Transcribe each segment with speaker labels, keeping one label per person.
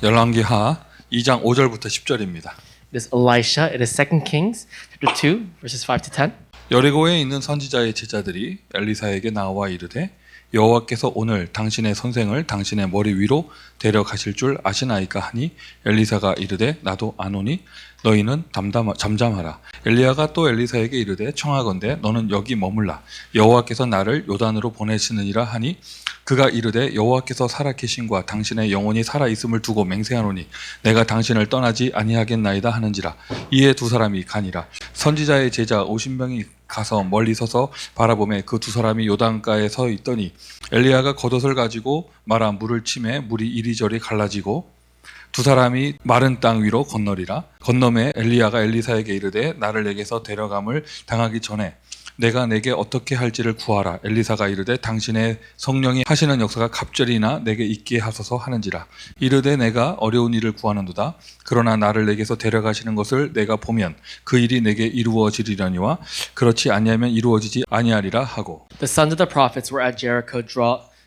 Speaker 1: 열왕기하 2장 5절부터 10절입니다.
Speaker 2: It is Elisha. It is 2 Kings chapter 2 verses 5 to 10.
Speaker 1: 여리고에 있는 선지자의 제자들이 엘리사에게 나와 이르되 여호와께서 오늘 당신의 선생을 당신의 머리 위로 데려가실 줄 아시나이까 하니 엘리사가 이르되 나도 아노니 너희는 잠잠하라. 엘리야가 또 엘리사에게 이르되 청하건대 너는 여기 머물라. 여호와께서 나를 요단으로 보내시느니라 하니 그가 이르되 여호와께서 살아계신과 당신의 영혼이 살아있음을 두고 맹세하노니 내가 당신을 떠나지 아니하겠나이다 하는지라. 이에 두 사람이 가니라. 선지자의 제자 50명이 가서 멀리 서서 바라보매 그 두 사람이 요단가에 서 있더니 엘리야가 겉옷을 가지고 말아 물을 치매 물이 이리저리 갈라지고 두 사람이 마른 땅 위로 건너리라. 건너매 엘리야가 엘리사에게 이르되 나를 내게서 데려감을 당하기 전에 내가 내게 어떻게 할지를 구하라. 엘리사가 이르되 당신의 성령이 하시는 역사가 갑절이나 내게 있게 하소서 하는지라. 이르되 내가 어려운 일을 구하는도다. 그러나 나를 내게서 데려가시는 것을 내가 보면 그 일이 내게 이루어지리려니와 그렇지 아니하면 이루어지지 아니하리라 하고.
Speaker 2: The sons of the prophets were at Jericho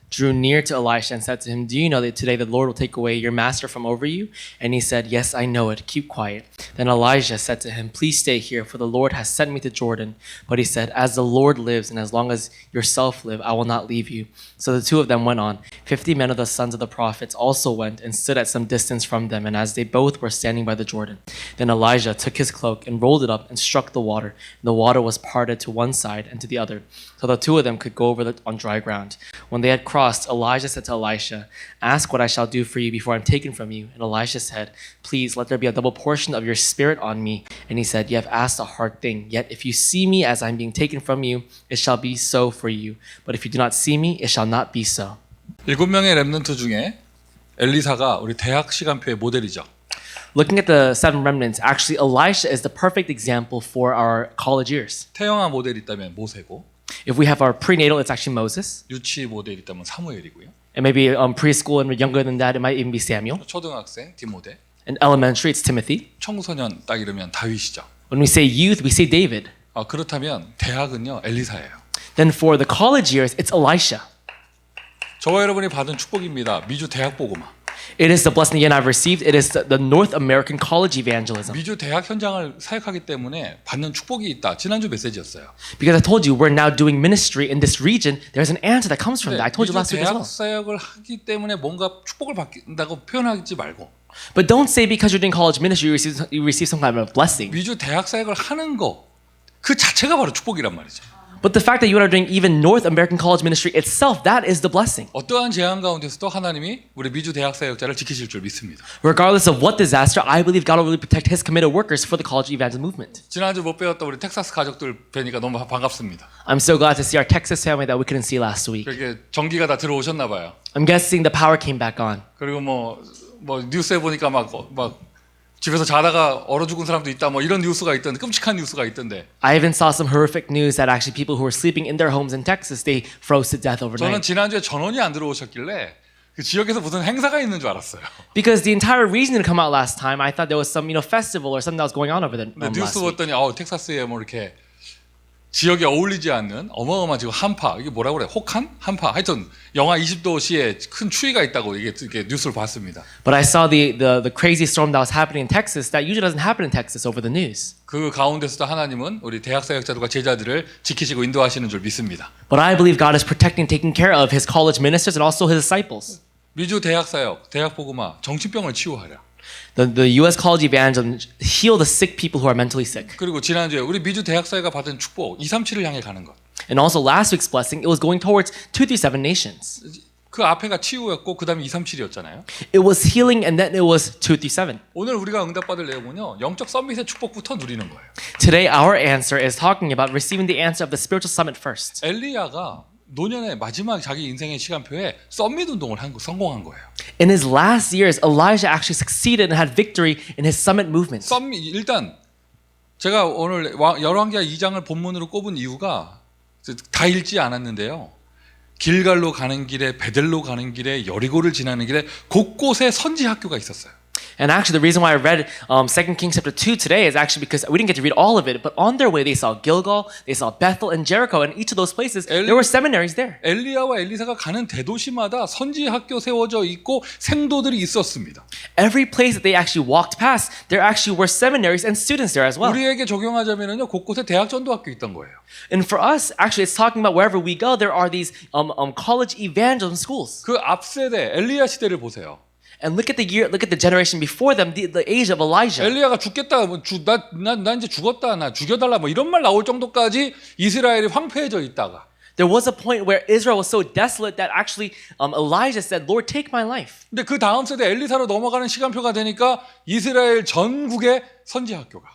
Speaker 2: drew near to Elisha and said to him, Do you know that today the Lord will take away your master from over you? And he said, Yes, I know it. Keep quiet. Then Elijah said to him, Please stay here, for the Lord has sent me to Jordan. But he said, As the Lord lives, and as long as yourself live, I will not leave you. So the two of them went on. 50 men of the sons of the prophets also went and stood at some distance from them, and as they both were standing by the Jordan. Then Elijah took his cloak and rolled it up and struck the water. And the water was parted to one side and to the other, so the two of them could go over on dry ground. When they had crossed, Elijah said to Elisha, Ask what I shall do for you before I am taken from you. And Elisha said, Please let there be a double portion of your spirit on me. And he said, You have asked a hard thing. Yet if you see me as I am being taken from you, it shall be so for you. But if you do not see me, it shall not be so.
Speaker 1: 7명의 렘넌트 중에 엘리사가 우리 대학 시간표의 모델이죠.
Speaker 2: Looking at the 7 remnants, actually Elisha is the perfect example for our college years.
Speaker 1: 태영아 모델이 있다면 모세고,
Speaker 2: If we have our prenatal, it's actually Moses.
Speaker 1: 유치 모델이 있다면 사무엘이고요.
Speaker 2: And maybe preschool and younger than that, it might even be Samuel.
Speaker 1: 초등학생 디모데,
Speaker 2: And elementary, it's Timothy.
Speaker 1: 청소년 딱 이러면 다윗이죠.
Speaker 2: When we say youth, we say David.
Speaker 1: 그렇다면 대학은요 엘리사예요.
Speaker 2: Then for the college years, it's Elisha.
Speaker 1: 저와 여러분이 받은 축복입니다. 미주 대학 복음화.
Speaker 2: It is the blessing again I've received. It is the North American college evangelism.
Speaker 1: 미주 대학 현장을 사역하기 때문에 받는 축복이 있다. 지난주 메시지였어요.
Speaker 2: Because I told you we're now doing ministry in this region. There's an answer that comes from that. I told you last week as
Speaker 1: 대학
Speaker 2: well.
Speaker 1: 사역을 하기 때문에 뭔가 축복을 받는다고 표현하지 말고
Speaker 2: But don't say because you're doing college ministry you receive some kind of blessing.
Speaker 1: 미주 대학 사역을 하는 거 그 자체가 바로 축복이란 말이죠.
Speaker 2: But the fact that you are doing even North American college ministry itself, that is the blessing.
Speaker 1: 어떠한 재앙 가운데서도 하나님이 우리 미주 대학 사역자를 지키실 줄 믿습니다.
Speaker 2: Regardless of what disaster, I believe God will really protect His committed workers for the college evangelism movement.
Speaker 1: 지난주 못 배웠던 우리 텍사스 가족들 뵈니까 너무 반갑습니다.
Speaker 2: I'm so glad to see our Texas family that we couldn't see last week.
Speaker 1: 그렇게 전기가 다 들어오셨나 봐요.
Speaker 2: I'm guessing the power came back on.
Speaker 1: 그리고 뭐 뉴스에 보니까 막 집에서 자다가 얼어 죽은 사람도 있다 뭐 이런 뉴스가 있던데 끔찍한 뉴스가 있던데.
Speaker 2: I even saw some horrific news that actually people who were sleeping in their homes in Texas, they froze to death
Speaker 1: 저는
Speaker 2: overnight.
Speaker 1: 지난주에 전원이 안 들어오셨길래 그 지역에서 무슨 행사가 있는 줄 알았어요.
Speaker 2: Because the entire reason to come out last time, I thought there was some festival or something that was going on over there
Speaker 1: 근데
Speaker 2: last
Speaker 1: 뉴스
Speaker 2: week.
Speaker 1: 봤더니 텍사스에 뭐 이렇게 지역에 어울리지 않는 어마어마한 지금 한파 이게 뭐라고 그래? 혹한? 한파 하여튼 영하 20도씨에 큰 추위가 있다고 이게 뉴스를 봤습니다.
Speaker 2: But I saw the crazy storm that was happening in Texas that usually doesn't happen in Texas over the news.
Speaker 1: 그 가운데서도 하나님은 우리 대학 사역자들과 제자들을 지키시고 인도하시는 줄 믿습니다.
Speaker 2: But I believe God is protecting, taking care of His college ministers and also His disciples.
Speaker 1: 미주 대학 사역, 대학 복음화, 정신병을 치유하라.
Speaker 2: The U.S. college evangelism heal the sick people who are mentally sick.
Speaker 1: 그리고 지난주에 우리 미주 대학 사회가 받은 축복 237을 향해 가는 것.
Speaker 2: And also last week's blessing, it was going towards 237 nations.
Speaker 1: 그 앞에가 치유였고 그 다음에 237이었잖아요.
Speaker 2: It was healing and then it was 237.
Speaker 1: 오늘 우리가 응답받을 내용은요. 영적 서밋의 축복부터 누리는 거예요.
Speaker 2: Today our answer is talking about receiving the answer of the spiritual summit first.
Speaker 1: 엘리야가 노년의 마지막 자기 인생의 시간표에 서밋 운동을 성공한 거예요.
Speaker 2: In his last years, Elijah actually succeeded and had victory in his summit movement.
Speaker 1: 일단 제가 오늘 열왕기하 2장을 본문으로 꼽은 이유가 다 읽지 않았는데요. 길갈로 가는 길에 베델로 가는 길에 여리고를 지나는 길에 곳곳에 선지 학교가 있었어요.
Speaker 2: And actually, the reason why I read 2 Kings chapter 2 today is actually because we didn't get to read all of it, but on their way they saw Gilgal, they saw Bethel and Jericho, and each of those places there were seminaries there.
Speaker 1: 엘리야와 엘리사가 가는 대도시마다 선지 학교 세워져 있고 생도들이 있었습니다.
Speaker 2: Every place that they actually walked past, there actually were seminaries and students there as well.
Speaker 1: 우리에게 적용하자면요, 곳곳에 대학 전도학교 있던 거예요.
Speaker 2: And for us, actually, it's talking about wherever we go, there are these college evangelism schools.
Speaker 1: 그 앞세대 엘리야 시대를 보세요.
Speaker 2: And look at the generation before them, the age of Elijah.
Speaker 1: 엘리야가 죽겠다, 나 이제 죽었다, 나 죽여달라, 뭐 이런 말 나올 정도까지 이스라엘이 황폐해져 있다가
Speaker 2: There was a point where Israel was so desolate that actually Elijah said, Lord, take my life.
Speaker 1: 근데 그 다음 세대 엘리사로 넘어가는 시간표가 되니까 이스라엘 전국에 선지 학교가.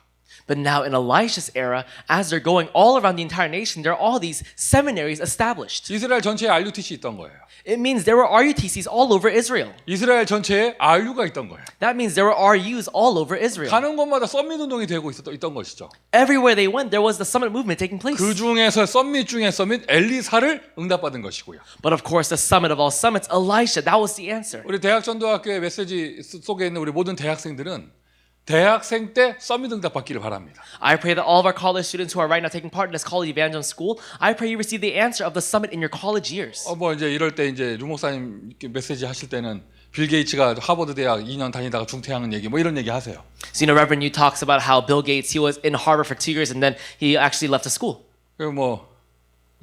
Speaker 2: But now in Elisha's era, as they're going all around the entire nation, there are all these seminaries established.
Speaker 1: 이스라엘 전체에 RUTC 있던 거예요.
Speaker 2: It means there were RUTCs all over Israel.
Speaker 1: 이스라엘 전체에 RU가 있던 거예요.
Speaker 2: That means there were RUs all over Israel.
Speaker 1: 가는 곳마다 썸밋 운동이 되고 있던 것이죠.
Speaker 2: Everywhere they went, there was the summit movement taking place.
Speaker 1: 그 중에서 썸밋 중에 썸밋 엘리사를 응답받은 것이고요.
Speaker 2: But of course, the summit of all summits, Elisha, that was the answer.
Speaker 1: 우리 대학 전도학교의 메시지 속에 있는 우리 모든 대학생들은 대학생 때 썸밋 응답 받기를 바랍니다.
Speaker 2: I pray that all of our college students who are right now taking part in this college evangelism school, I pray you receive the answer of the summit in your college years.
Speaker 1: 뭐 이제 이럴 때 이제 루 목사님 메시지 하실 때는 빌 게이츠가 하버드 대학 2년 다니다가 중퇴하는 얘기 뭐 이런 얘기 하세요.
Speaker 2: So Reverend Yu talks about how Bill Gates, he was in Harvard for 2 years and then he actually left the school.
Speaker 1: 그 뭐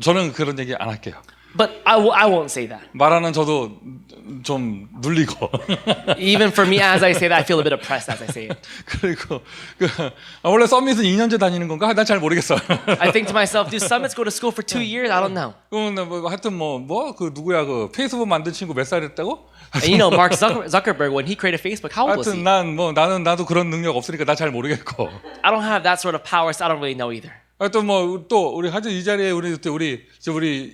Speaker 1: 저는 그런 얘기 안 할게요.
Speaker 2: But I won't say that.
Speaker 1: 말하는 저도 좀 눌리고.
Speaker 2: Even for me, as I say that, I feel a bit oppressed as I say it.
Speaker 1: 그리고 원래 썸밋은 2년째 다니는 건가? 난 잘 모르겠어.
Speaker 2: I think to myself, do summits go to school for 2 years? I don't know.
Speaker 1: 뭐 하여튼 그 누구야 그 페이스북 만든 친구 몇 살이었다고?
Speaker 2: And you know, Mark Zuckerberg, when he created Facebook, how old was he?
Speaker 1: 하여튼 나도 그런 능력 없으니까 나 잘 모르겠고.
Speaker 2: I don't have that sort of power, so I don't really know either.
Speaker 1: 하여튼 또 우리 하여튼 이 자리에 우리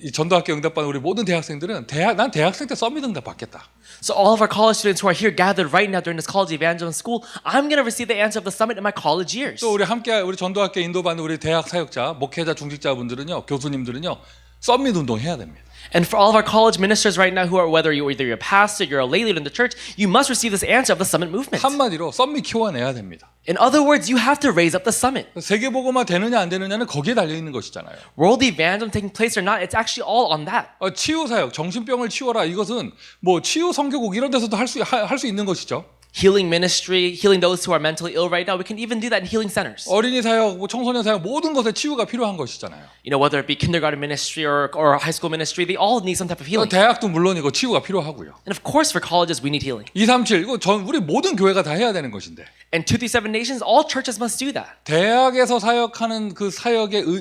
Speaker 1: 이 전도학교 응답받은 우리 모든 대학생들은 난 대학생 때 썸밋 응답 받겠다.
Speaker 2: So all of our college students who are here gathered right now during this college evangelism school, I'm going to receive the answer of the summit in my college years.
Speaker 1: 또 우리 전도학교 인도받는 우리 대학 사역자, 목회자, 중직자분들은요, 교수님들은요, 썸밋 운동 해야 됩니다.
Speaker 2: And for all of our college ministers right now who are, whether you're either a pastor, you're a lay leader in the church, you must receive this answer of the summit movement.
Speaker 1: 한마디로 썸밋 키워내야 됩니다.
Speaker 2: In other words, you have to raise up the summit.
Speaker 1: 세계보고만 되느냐 안 되느냐는 거기에 달려 있는 것이잖아요.
Speaker 2: World evangelism taking place or not, it's actually all on that.
Speaker 1: 치유 사역, 정신병을 치워라 이것은 뭐 치유 선교국 이런 데서도 할 수 있는 것이죠.
Speaker 2: Healing ministry, healing those who are mentally ill right now, we can even do that in healing centers.
Speaker 1: 어린이 사역, 뭐 청소년 사역 모든 것에 치유가 필요한 것이잖아요.
Speaker 2: You know, whether it be kindergarten ministry or high school ministry, they all need some type of healing.
Speaker 1: 대학도 물론이고 치유가 필요하고요.
Speaker 2: And of course, for colleges, we need healing.
Speaker 1: 237 이거 우리 모든 교회가 다 해야 되는 것인데.
Speaker 2: And 237 nations, all churches must do that.
Speaker 1: 대학에서 사역하는 그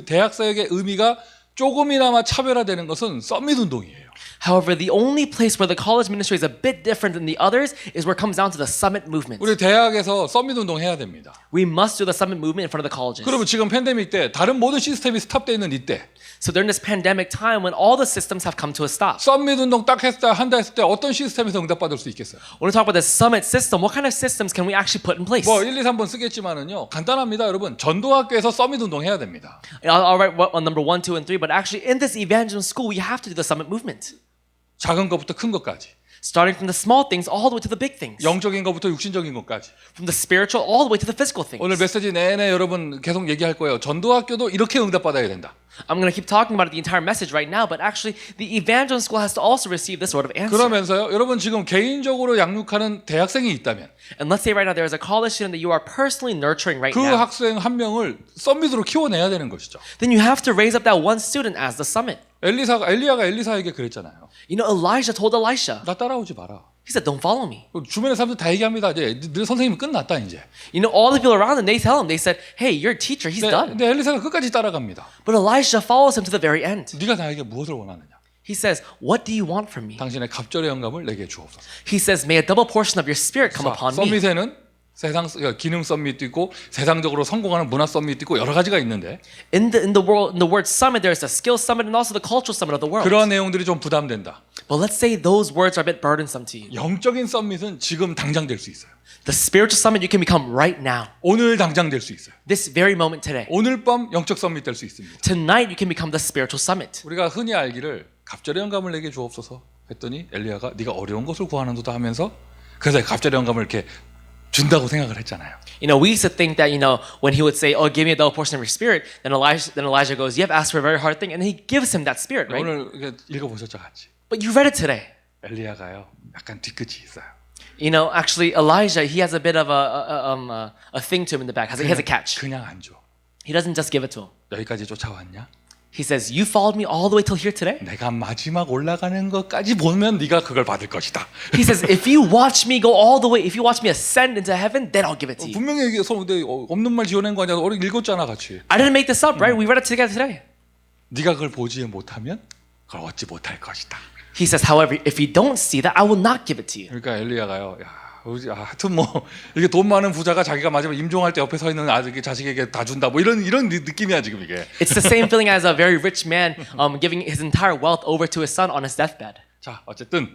Speaker 1: 대학 사역의 의미가 조금이나마 차별화되는 것은 썸밋 운동이에요.
Speaker 2: However, the only place where the college ministry is a bit different than the others is where it comes down to the summit movement.
Speaker 1: 우리 대학에서 썸밋 운동 해야 됩니다.
Speaker 2: We must do the summit movement in front of the colleges.
Speaker 1: 그러면 지금 팬데믹 때 다른 모든 시스템이 스탑되어 있는 이때
Speaker 2: So during this pandemic time when all the systems have come to a stop.
Speaker 1: 썸밋 운동 딱 한다 했을 때 어떤 시스템에서 응답받을 수 있겠어요?
Speaker 2: When we talk about the summit system, what kind of systems can we actually put in place?
Speaker 1: 뭐 1, 2, 3번 쓰겠지만은요. 간단합니다, 여러분. 전도학교에서 썸밋 운동 해야 됩니다.
Speaker 2: I'll write number 1, 2, and 3, but actually in this evangelism school, we have to do the summit movement.
Speaker 1: 작은 것부터 큰 것까지.
Speaker 2: Starting from the small things all the way to the big things.
Speaker 1: 영적인 것부터 육신적인 것까지.
Speaker 2: From the spiritual all the way to the physical things.
Speaker 1: 오늘 메시지 내내 여러분 계속 얘기할 거예요. 전도학교도 이렇게 응답받아야 된다.
Speaker 2: I'm going to keep talking about it the entire message right now, but actually the evangelism school has to also receive this sort of answer.
Speaker 1: 그러면서요. 여러분 지금 개인적으로 양육하는 대학생이 있다면
Speaker 2: And let's say right now there is a college student that you are personally nurturing right
Speaker 1: 그
Speaker 2: now.
Speaker 1: 학생 한 명을 썸밋으로 키워내야 되는 것이죠.
Speaker 2: Then you have to raise up that one student as the summit.
Speaker 1: 엘리야가 엘리사에게 그랬잖아요.
Speaker 2: You know, Elijah told Elisha,
Speaker 1: 나 따라오지 마라.
Speaker 2: he said, don't follow me.
Speaker 1: 주변의 사람들 다 얘기합니다. 이제 너 선생님은 끝났다 이제.
Speaker 2: You know, all the people around him, they tell him, they said, hey, your teacher, he's done.
Speaker 1: 근데 엘리사가 끝까지 따라갑니다.
Speaker 2: But Elisha follows him to the very end.
Speaker 1: 네가 나에게 무엇을 원하느냐?
Speaker 2: He says, what do you want from me?
Speaker 1: 당신의 갑절의 영감을 내게 주옵소서.
Speaker 2: He says, may a double portion of your spirit come upon me.
Speaker 1: 썸밋에는 기능 썸밋도 있고 세상적으로 성공하는 문화 썸밋도 있고 여러 가지가 있는데
Speaker 2: In the word summit, there's the skill summit and also the cultural summit of the world.
Speaker 1: 그런 내용들이 좀 부담된다.
Speaker 2: But let's say those words are a bit burdensome to you.
Speaker 1: 영적인 썸밋은 지금 당장 될 수 있어요.
Speaker 2: The spiritual summit you can become right now.
Speaker 1: 오늘 당장 될 수 있어요.
Speaker 2: This very moment today.
Speaker 1: 오늘 밤 영적 썸밋 될 수 있습니다.
Speaker 2: Tonight you can become the spiritual summit.
Speaker 1: 우리가 흔히 알기를 갑절의 영감을 내게 주옵소서 했더니 엘리야가 네가 어려운 것을 구하는도다 하면서 그래서 갑절의 영감을 이렇게 준다고 생각을 했잖아요.
Speaker 2: You know, we used to think that, when he would say, "Oh, give me a double portion of your spirit," then Elijah goes, "You have asked for a very hard thing," and then he gives him that spirit, right?
Speaker 1: 오늘 이렇게 읽어보셨죠, 같이.
Speaker 2: But you read it today.
Speaker 1: 엘리야가요, 약간 뒤끝이 있어요.
Speaker 2: Actually, Elijah, he has a bit of a thing to him in the back. He has a catch.
Speaker 1: 그냥 안 줘.
Speaker 2: He doesn't just give it to him.
Speaker 1: 여기까지 쫓아왔냐?
Speaker 2: He says, "You followed me all the way till here today."
Speaker 1: 내가 마지막 올라가는 것까지 보면 네가 그걸 받을 것이다.
Speaker 2: He says, "If you watch me go all the way, if you watch me ascend into heaven, then I'll give it to you."
Speaker 1: 분명히 얘기해서 근데 없는 말 지어낸 거 아니야? 우리 읽었잖아, 같이.
Speaker 2: I didn't make this up, right? We read it together today.
Speaker 1: 네가 그걸 보지 못하면 그걸 얻지 못할 것이다.
Speaker 2: He says, "However, if you don't see that, I will not give it to you."
Speaker 1: 그러니까 엘리야가요. 하여튼 뭐 이게 돈 많은 부자가 자기가 마지막 임종할 때 옆에 서 있는 아들 자식에게 다 준다. 뭐 이런 느낌이야 지금 이게.
Speaker 2: It's the same feeling as a very rich man giving his entire wealth over to his son on his deathbed.
Speaker 1: 자, 어쨌든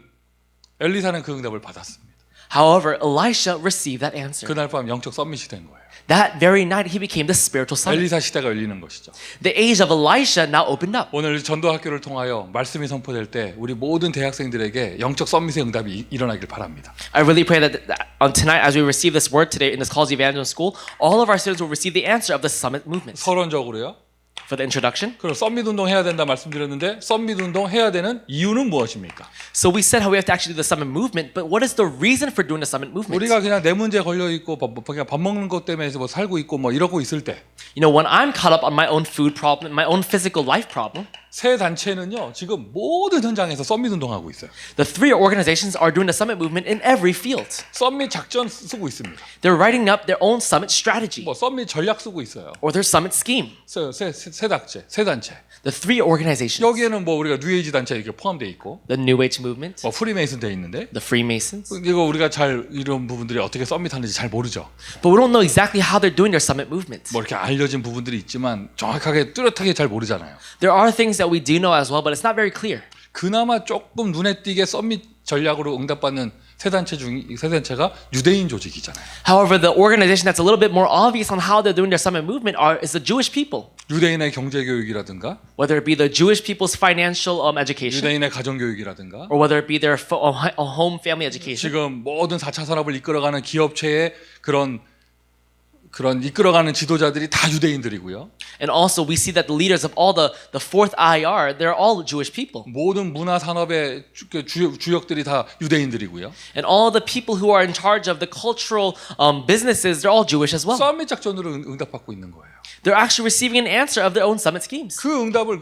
Speaker 1: 엘리사는 그 응답을 받았습니다.
Speaker 2: However, Elisha received that answer.
Speaker 1: 그날 밤 영적 썸밋이 된 거예요.
Speaker 2: That very night, he became the spiritual son.
Speaker 1: 엘리사 시대가 열리는 것이죠.
Speaker 2: The age of Elisha now opened up.
Speaker 1: 오늘 전도 학교를 통하여 말씀이 선포될 때 우리 모든 대학생들에게 영적 썸밋의 응답이 일어나길 바랍니다.
Speaker 2: I really pray that on tonight, as we receive this word today in this College Evangelism School, all of our students will receive the answer of the summit movement.
Speaker 1: 서론적으로요.
Speaker 2: For the introduction,
Speaker 1: 그럼 썸밋 운동 해야 된다 말씀드렸는데 썸밋 운동 해야 되는 이유는 무엇입니까?
Speaker 2: so we said how we have to actually do the summit movement, but what is the reason for doing the summit movement?
Speaker 1: 우리가 그냥 내 문제 걸려 있고 그냥 밥 먹는 것 때문에 뭐 살고 있고 뭐 이러고 있을 때
Speaker 2: When I'm caught up on my own food problem, my own physical life problem,
Speaker 1: 새 단체는요 지금 모든 현장에서 썸밋 운동하고 있어요.
Speaker 2: the three organizations are doing the summit movement in every field.
Speaker 1: 썸밋 작전 쓰고 있습니다.
Speaker 2: They're writing up their own summit strategy
Speaker 1: 뭐 썸밋 전략 쓰고 있어요.
Speaker 2: or their summit scheme.
Speaker 1: 새 단체.
Speaker 2: The three organizations,
Speaker 1: 여기에는 뭐 우리가 뉴에이지 단체 이렇게 포함되어 있고
Speaker 2: the New Age movement,
Speaker 1: 뭐 프리메이슨 돼 있는데
Speaker 2: the Freemasons,
Speaker 1: 이거 우리가 잘 이런 부분들이 어떻게 썸밋하는지 잘 모르죠.
Speaker 2: but we don't know exactly how they're doing their summit movement.
Speaker 1: 뭐 이렇게 알려진 부분들이 있지만 정확하게 뚜렷하게 잘 모르잖아요.
Speaker 2: There are things that we do know as well, but it's not very clear.
Speaker 1: 그나마 조금 눈에 띄게 썸밋 전략으로 응답받는 세 단체가 유대인 조직이잖아요.
Speaker 2: However, the organization that's a little bit more obvious on how they're doing their summit movement is the Jewish people.
Speaker 1: 유대인의 경제 교육이라든가
Speaker 2: Whether it be the Jewish people's financial education,
Speaker 1: 유대인의 가정 교육이라든가
Speaker 2: or whether it be their home family education.
Speaker 1: 지금 모든 4차 산업을 이끌어가는 기업체의 그런 이끌어가는 지도자들이 다 유대인들이고요.
Speaker 2: And also we see that the leaders of all the fourth IR, they're all Jewish people.
Speaker 1: 모든 문화 산업의 주역들이 다 유대인들이고요.
Speaker 2: And all the people who are in charge of the cultural businesses, they're all Jewish as well.
Speaker 1: 썸밋 작전으로 응답받고 있는 거예요.
Speaker 2: They're actually receiving an answer of their own summit schemes.
Speaker 1: 그 응답을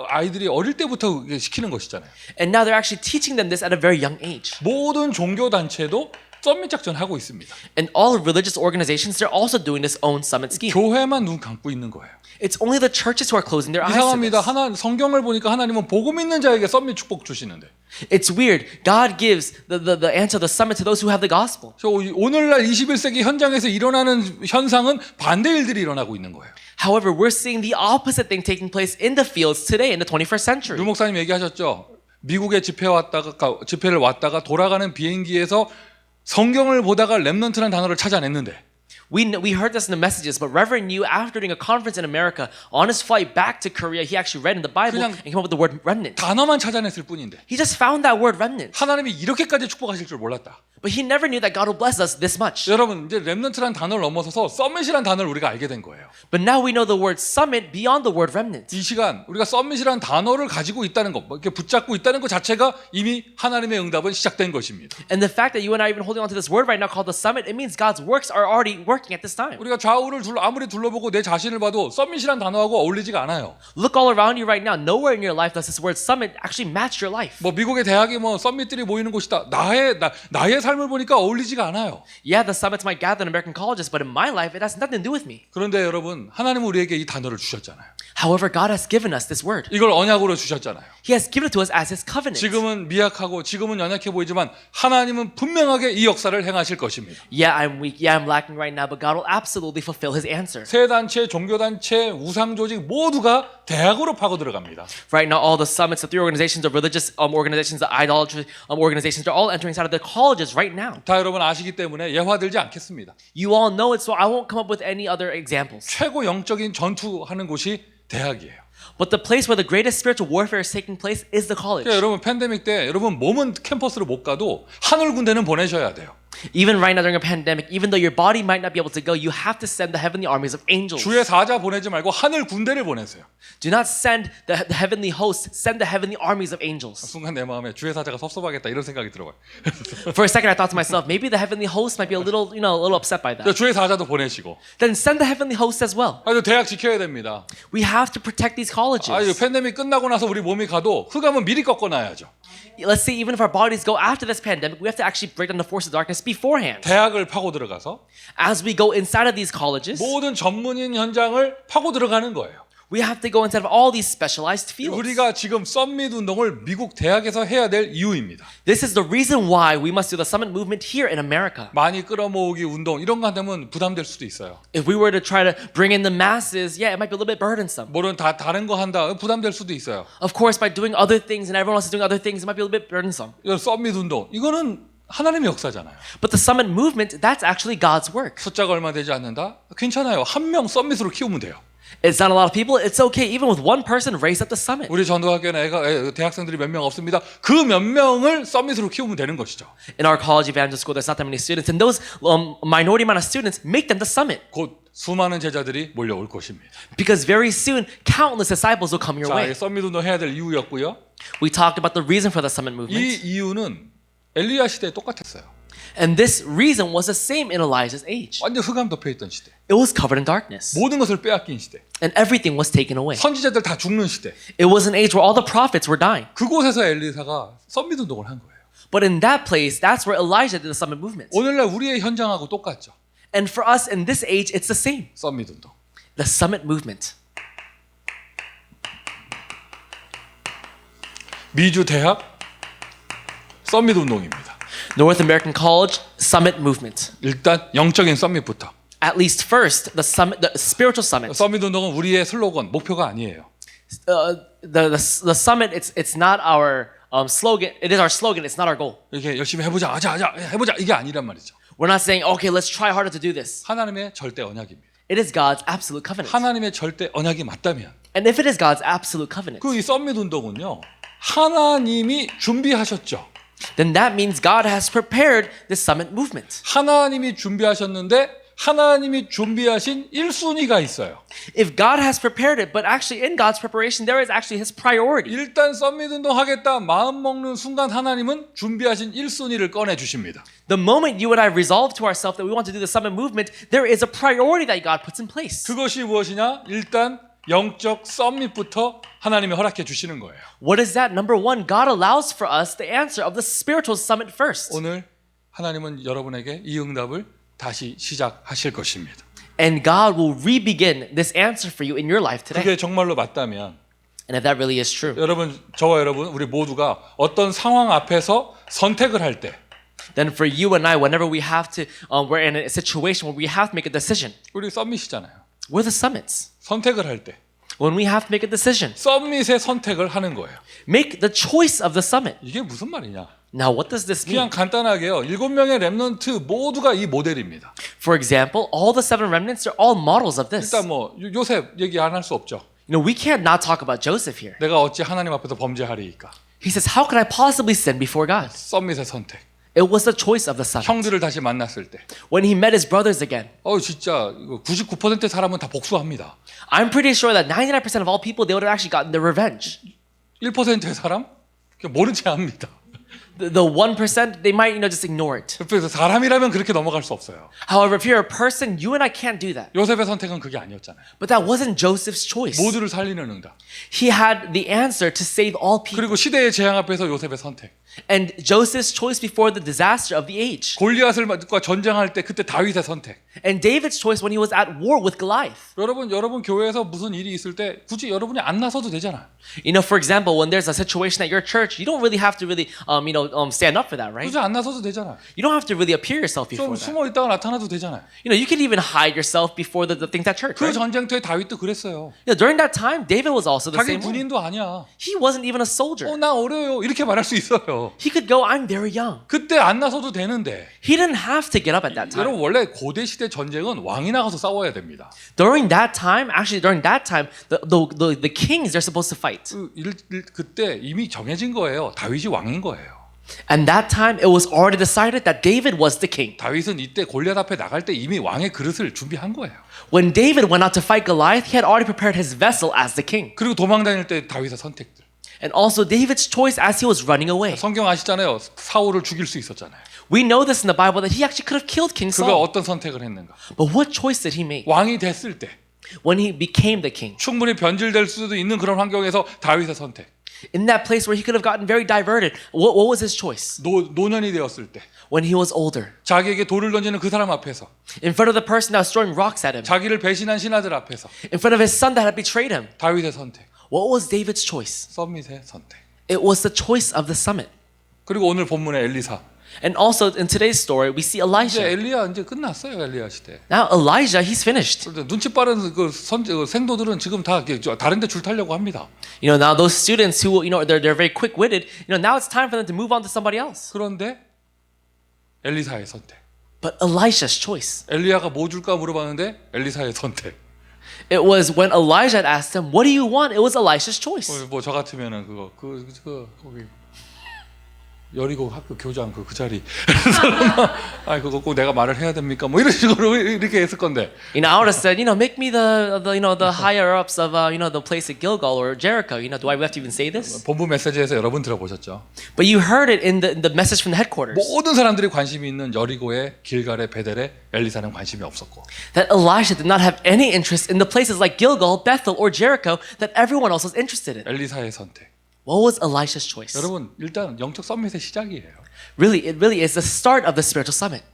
Speaker 1: 아이들이 어릴 때부터 시키는 것이잖아요.
Speaker 2: And now they're actually teaching them this at a very young age.
Speaker 1: 모든 종교 단체도 썸밋 작전 하고 있습니다.
Speaker 2: And all religious organizations, they're also doing this own summit scheme.
Speaker 1: 교회만 눈 감고 있는 거예요.
Speaker 2: It's only the churches who are closing their eyes to
Speaker 1: 이상합니다.
Speaker 2: this.
Speaker 1: 성경을 보니까 하나님은 복음 있는 자에게 썸밋 축복 주시는데.
Speaker 2: It's weird. God gives the answer, the summit to those who have the gospel.
Speaker 1: 오늘날 21세기 현장에서 일어나는 현상은 반대 일들이 일어나고 있는 거예요.
Speaker 2: However, we're seeing the opposite thing taking place in the fields today in the 21st century.
Speaker 1: 류 목사님 얘기하셨죠. 미국에 집회를 왔다가 돌아가는 비행기에서 성경을 보다가 렘넌트라는 단어를 찾아냈는데
Speaker 2: We heard this in the messages, but Reverend Yu, after doing a conference in America, on his flight back to Korea, he actually read in the Bible and came up with the word remnant.
Speaker 1: 단어만 찾아냈을 뿐인데
Speaker 2: He just found that word remnant.
Speaker 1: 하나님이 이렇게까지 축복하실 줄 몰랐다.
Speaker 2: But he never knew that God will bless us this much.
Speaker 1: 여러분 이제 렘넌트라는 단어를 넘어서서 썸밋이라는 단어를 우리가 알게 된 거예요.
Speaker 2: But now we know the word summit beyond the word remnant.
Speaker 1: 이 시간 우리가 썸밋이라는 단어를 가지고 있다는 것, 이렇게 붙잡고 있다는 것 자체가 이미 하나님의 응답은 시작된 것입니다.
Speaker 2: And the fact that you and I are even holding on to this word right now called the summit, it means God's works are already working at this time.
Speaker 1: 우리가 좌우를 아무리 둘러보고 내 자신을 봐도 썸밋이라는 단어하고 어울리지가 않아요.
Speaker 2: Look all around you right now. Nowhere in your life does this word summit actually match your life.
Speaker 1: 뭐 미국의 대학이 뭐 썸밋들이 모이는 곳이다. 나의 삶을 보니까 어울리지가 않아요.
Speaker 2: Yeah, the summits might gather in American colleges, but in my life, it has nothing to do with me.
Speaker 1: 그런데 여러분, 하나님은 우리에게 이 단어를 주셨잖아요.
Speaker 2: However, God has given us this word.
Speaker 1: 이걸 언약으로 주셨잖아요.
Speaker 2: He has given it to us as His covenant.
Speaker 1: 지금은 미약하고 지금은 연약해 보이지만 하나님은 분명하게 이 역사를 행하실 것입니다.
Speaker 2: Yeah, I'm weak. Yeah, I'm lacking right now, but God will absolutely fulfill His answer.
Speaker 1: 새 단체, 종교 단체, 우상 조직 모두가 대학으로 파고 들어갑니다.
Speaker 2: Right now, all the summits, the three organizations, the religious organizations, the idolatry organizations, they're all entering inside of the colleges right now.
Speaker 1: 다 여러분 아시기 때문에 예화들지 않겠습니다.
Speaker 2: You all know it, so I won't come up with any other examples.
Speaker 1: 최고 영적인 전투하는 곳이 대학이에요.
Speaker 2: But the place where the greatest spiritual warfare is taking place is the college.
Speaker 1: 그러니까 여러분 팬데믹 때 여러분 몸은 캠퍼스로 못 가도 하늘 군대는 보내셔야 돼요.
Speaker 2: Even right now during a pandemic, even though your body might not be able to go, you have to send the heavenly armies of angels.
Speaker 1: 주의 사자 보내지 말고 하늘 군대를 보내세요.
Speaker 2: Do not send the heavenly hosts, send the heavenly armies of angels.
Speaker 1: 순간 내 마음에 주의 사자가 섭섭하겠다 이런 생각이 들어요.
Speaker 2: For a second, I thought to myself, maybe the heavenly hosts might be a little upset by that.
Speaker 1: 주의 사자도 보내시고.
Speaker 2: Then send the heavenly hosts as well.
Speaker 1: 대학 지켜야 됩니다.
Speaker 2: We have to protect these colleges.
Speaker 1: 팬데믹 끝나고 나서 우리 몸이 가도 흑암은 미리 꺾어놔야죠.
Speaker 2: Let's say even if our bodies go after this pandemic, we have to actually break down the force of darkness beforehand.
Speaker 1: 대학을 파고 들어가서
Speaker 2: As we go inside of these colleges,
Speaker 1: 모든 전문인 현장을 파고 들어가는 거예요.
Speaker 2: we have to go inside of all these specialized fields.
Speaker 1: 우리가 지금 썸밋 운동을 미국 대학에서 해야 될 이유입니다.
Speaker 2: This is the reason why we must do the summit movement here in America.
Speaker 1: 많이 끌어모으기 운동 이런 거 한다면 부담될 수도 있어요.
Speaker 2: If we were to try to bring in the masses, yeah, it might be a little bit burdensome.
Speaker 1: 뭐는 다 다른 거 한다 부담될 수도 있어요.
Speaker 2: Of course, by doing other things and everyone else is doing other things, it might be a little bit burdensome.
Speaker 1: 썸밋 운동 이거는 하나님의 역사잖아요.
Speaker 2: But the summit movement, that's actually God's work.
Speaker 1: 숫자가 얼마 되지 않는다? 괜찮아요. 한 명 썸밋으로 키우면 돼요.
Speaker 2: It's not a lot of people. It's okay. Even with one person, raise up the summit.
Speaker 1: 우리 전도학교는 대학생들이 몇 명 없습니다. 그 몇 명을 썸밋으로 키우면 되는 것이죠.
Speaker 2: In our college evangel school, there's not that many students, and those minority amount of students make them the summit.
Speaker 1: 곧 수많은 제자들이 몰려올 것입니다.
Speaker 2: Because very soon, countless disciples will come your
Speaker 1: 자,
Speaker 2: way.
Speaker 1: 썸밋 운동 해야 될 이유였고요.
Speaker 2: We talked about the reason for the summit
Speaker 1: 이
Speaker 2: movement.
Speaker 1: 이유는 엘리야 시대에 똑같았어요.
Speaker 2: And this reason was the same in Elijah's age.
Speaker 1: 완전 흑암 덮여 있던 시대.
Speaker 2: It was covered in darkness.
Speaker 1: 모든 것을 빼앗긴 시대.
Speaker 2: And everything was taken away.
Speaker 1: 선지자들 다 죽는 시대.
Speaker 2: It was an age where all the prophets were dying.
Speaker 1: 그곳에서 엘리사가 썸밋 운동을 한 거예요.
Speaker 2: But in that place, that's where Elijah did the summit movement.
Speaker 1: 오늘날 우리의 현장하고 똑같죠.
Speaker 2: And for us in this age, it's the same.
Speaker 1: 썸밋 운동.
Speaker 2: The summit movement.
Speaker 1: 미주 대학 썸밋 운동입니다.
Speaker 2: North American College Summit Movement.
Speaker 1: 일단 영적인 썸밋부터.
Speaker 2: At least first, the summit, the spiritual summit.
Speaker 1: 썸밋 운동은 우리의 슬로건, 목표가 아니에요.
Speaker 2: The summit, it's not our slogan. It is our slogan. It's not our goal.
Speaker 1: 이렇게 열심히 해보자, 해보자 이게 아니란 말이죠.
Speaker 2: We're not saying, okay, let's try harder to do this.
Speaker 1: 하나님의 절대 언약입니다.
Speaker 2: It is God's absolute covenant.
Speaker 1: 하나님의 절대 언약이 맞다면
Speaker 2: And if it is God's absolute covenant,
Speaker 1: 그 이 썸밋 운동은요 하나님이 준비하셨죠.
Speaker 2: then that means God has prepared this summit movement.
Speaker 1: 하나님이 준비하셨는데 하나님이 준비하신 1순위가 있어요.
Speaker 2: If God has prepared it, but actually in God's preparation, there is actually His priority.
Speaker 1: 일단 썸밋 운동 하겠다 마음 먹는 순간 하나님은 준비하신 1순위를 꺼내 주십니다.
Speaker 2: The moment you and I resolve to ourselves that we want to do the summit movement, there is a priority that God puts in place.
Speaker 1: 그것이 무엇이냐? 일단 영적 썸밋부터 하나님이 허락해 주시는 거예요.
Speaker 2: What is that? Number one, God allows for us the answer of the spiritual summit first.
Speaker 1: 오늘 하나님은 여러분에게 이 응답을 다시 시작하실 것입니다.
Speaker 2: And God will re-begin this answer for you in your life today.
Speaker 1: 그게 정말로 맞다면
Speaker 2: And if that really is true,
Speaker 1: 여러분, 저와 여러분, 우리 모두가 어떤 상황 앞에서 선택을 할 때
Speaker 2: then for you and I, whenever we have to, we're in a situation where we have to make a decision.
Speaker 1: 우리 썸밋이잖아요.
Speaker 2: We're the summits.
Speaker 1: 선택을 할 때
Speaker 2: When we have to make a decision,
Speaker 1: 썸밋의 선택을 하는 거예요.
Speaker 2: make the choice of the summit.
Speaker 1: 이게 무슨 말이냐?
Speaker 2: Now, what does this
Speaker 1: 그냥
Speaker 2: mean?
Speaker 1: 간단하게요. 7명의 렘넌트 모두가 이 모델입니다.
Speaker 2: For example, all the seven remnants are all models of this.
Speaker 1: 일단 뭐 요셉 얘기 안 할 수 없죠.
Speaker 2: You know, we can't not talk about Joseph here.
Speaker 1: 내가 어찌 하나님 앞에서 범죄하리이까?
Speaker 2: He says, how could I possibly sin before God?
Speaker 1: 썸밋의 선택.
Speaker 2: It was the choice of the summit.
Speaker 1: 형들을 다시 만났을 때.
Speaker 2: When he met his brothers again,
Speaker 1: 진짜 99%의 사람은 다 복수합니다.
Speaker 2: I'm pretty sure that 99% of all people, they would have actually gotten their revenge.
Speaker 1: 1%의 사람? 그냥 모른 채 합니다.
Speaker 2: The 1%, they might, just ignore it.
Speaker 1: 그래서 사람이라면 그렇게 넘어갈 수 없어요.
Speaker 2: However, if you're a person, you and I can't do that.
Speaker 1: 요셉의 선택은 그게 아니었잖아요.
Speaker 2: But that wasn't Joseph's choice.
Speaker 1: 모두를 살리는 응답.
Speaker 2: He had the answer to save all people.
Speaker 1: 그리고 시대의 재앙 앞에서 요셉의 선택.
Speaker 2: And Joseph's choice before the disaster of the age.
Speaker 1: 골리앗과 전쟁할 때 그때 다윗의 선택.
Speaker 2: And David's choice when he was at war with Goliath.
Speaker 1: 여러분 교회에서 무슨 일이 있을 때 굳이 여러분이 안 나서도 되잖아요.
Speaker 2: You know, for example, when there's a situation at your church, you don't really have to really, stand up for that, right?
Speaker 1: 굳이 안 나서도 되잖아요.
Speaker 2: You don't have to really appear yourself
Speaker 1: 좀
Speaker 2: before that.
Speaker 1: 숨어 있다가 나타나도 되잖아요.
Speaker 2: You know, you can even hide yourself before the things at church,
Speaker 1: 그
Speaker 2: right?
Speaker 1: 전쟁터에 다윗도 그랬어요.
Speaker 2: During that time, David was also the
Speaker 1: 자기
Speaker 2: same way.
Speaker 1: 군인도 아니야.
Speaker 2: He wasn't even a soldier.
Speaker 1: 나 어려요. 이렇게 말할 수 있어요.
Speaker 2: He could go, I'm very young.
Speaker 1: 그때 안 나서도 되는데.
Speaker 2: He didn't have to get up at that time.
Speaker 1: 여러분 원래 고대 시대 전쟁은 왕이 나가서 싸워야 됩니다.
Speaker 2: During that time, the kings, they're supposed to fight.
Speaker 1: 그때 이미 정해진 거예요. 다윗이 왕인 거예요.
Speaker 2: And that time it was already decided that David was the king.
Speaker 1: 다윗은 이때 골리앗 앞에 나갈 때 이미 왕의 그릇을 준비한 거예요.
Speaker 2: When David went out to fight Goliath, he had already prepared his vessel as the king.
Speaker 1: 그리고 도망 다닐 때 다윗의 선택들.
Speaker 2: And also David's choice as he was running away.
Speaker 1: 성경 아시잖아요. 사울을 죽일 수 있었잖아요.
Speaker 2: We know this in the Bible that he actually could have killed King
Speaker 1: 그가
Speaker 2: Saul.
Speaker 1: 어떤 선택을 했는가?
Speaker 2: But what choice did he make?
Speaker 1: 왕이 됐을 때
Speaker 2: When he became the king.
Speaker 1: 충분히 변질될 수도 있는 그런 환경에서 다윗의 선택.
Speaker 2: In that place where he could have gotten very diverted, what was his choice?
Speaker 1: 노년이 되었을 때
Speaker 2: When he was older,
Speaker 1: 자기에게 돌을 던지는 그 사람 앞에서
Speaker 2: in front of the person that was throwing rocks at him,
Speaker 1: 자기를 배신한 신하들 앞에서
Speaker 2: in front of his son that had betrayed him,
Speaker 1: 다윗의 선택.
Speaker 2: what was David's choice?
Speaker 1: 썸밋의 선택.
Speaker 2: It was the choice of the summit.
Speaker 1: 그리고 오늘 본문의 엘리사.
Speaker 2: And also in today's story, we see
Speaker 1: 이제
Speaker 2: Elijah.
Speaker 1: 엘리야 이제 끝났어요. 엘리야 시대.
Speaker 2: Now Elijah, he's finished.
Speaker 1: 그런데 눈치 빠른 그 생도들은 지금 다 다른 데 줄 타려고 합니다.
Speaker 2: You know, now those students who, you know, they're very quick-witted, you know, now it's time for them to move on to somebody else.
Speaker 1: 그런데 엘리사의 선택.
Speaker 2: But Elisha's choice.
Speaker 1: 엘리야가 뭐 줄까 물어봤는데 엘리사의 선택.
Speaker 2: It was when Elijah had asked him, what do you want? It was Elisha's choice.
Speaker 1: 뭐 저 같으면은 거기 여리고 학교 교장 그 자리. 아 그거 꼭 내가 말을 해야 됩니까? 뭐 이런 식으로 이렇게 했을 건데.
Speaker 2: You know, I would have said, you know, make me the higher ups of the place at Gilgal or Jericho. You know, do I have to even say this?
Speaker 1: 본부 메시지에서 여러분 들어보셨죠?
Speaker 2: But you heard it in the message from the headquarters.
Speaker 1: 모든 사람들이 관심이 있는 여리고의 길갈의 베델에 엘리사는 관심이 없었고.
Speaker 2: That Elisha did not have any interest in the places like Gilgal, Bethel, or Jericho that everyone else was interested in.
Speaker 1: 엘리사의 선택.
Speaker 2: What was Elisha's choice?
Speaker 1: 여러분 일단 영적 썸밋의 시작이에요.
Speaker 2: It really is the start of the spiritual summit.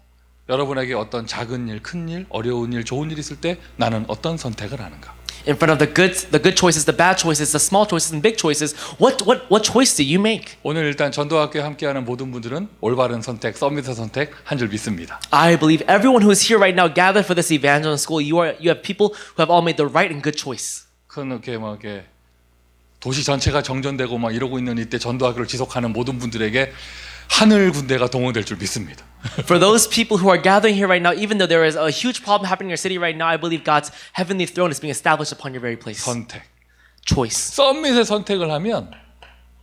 Speaker 1: 여러분에게 어떤 작은 일, 큰 일, 어려운 일, 좋은 일 있을 때 나는 어떤 선택을 하는가?
Speaker 2: In front of the good choices, the bad choices, the small choices, and big choices, what choice do you make?
Speaker 1: 오늘 일단 전도학교에 함께하는 모든 분들은 올바른 선택, 썸밋의 선택 한 줄 믿습니다.
Speaker 2: I believe everyone who is here right now gathered for this evangelism school, you have people who have all made the right and good choice.
Speaker 1: 큰 이렇게 도시 전체가 정전되고 막 이러고 있는 이때 전도학교를 지속하는 모든 분들에게 하늘 군대가 동원될 줄 믿습니다.
Speaker 2: For those people who are gathering here right now, even though there is a huge problem happening in your city right now, I believe God's heavenly throne is being established upon your very place.
Speaker 1: 선택.
Speaker 2: Choice.
Speaker 1: 썸밋의 선택을 하면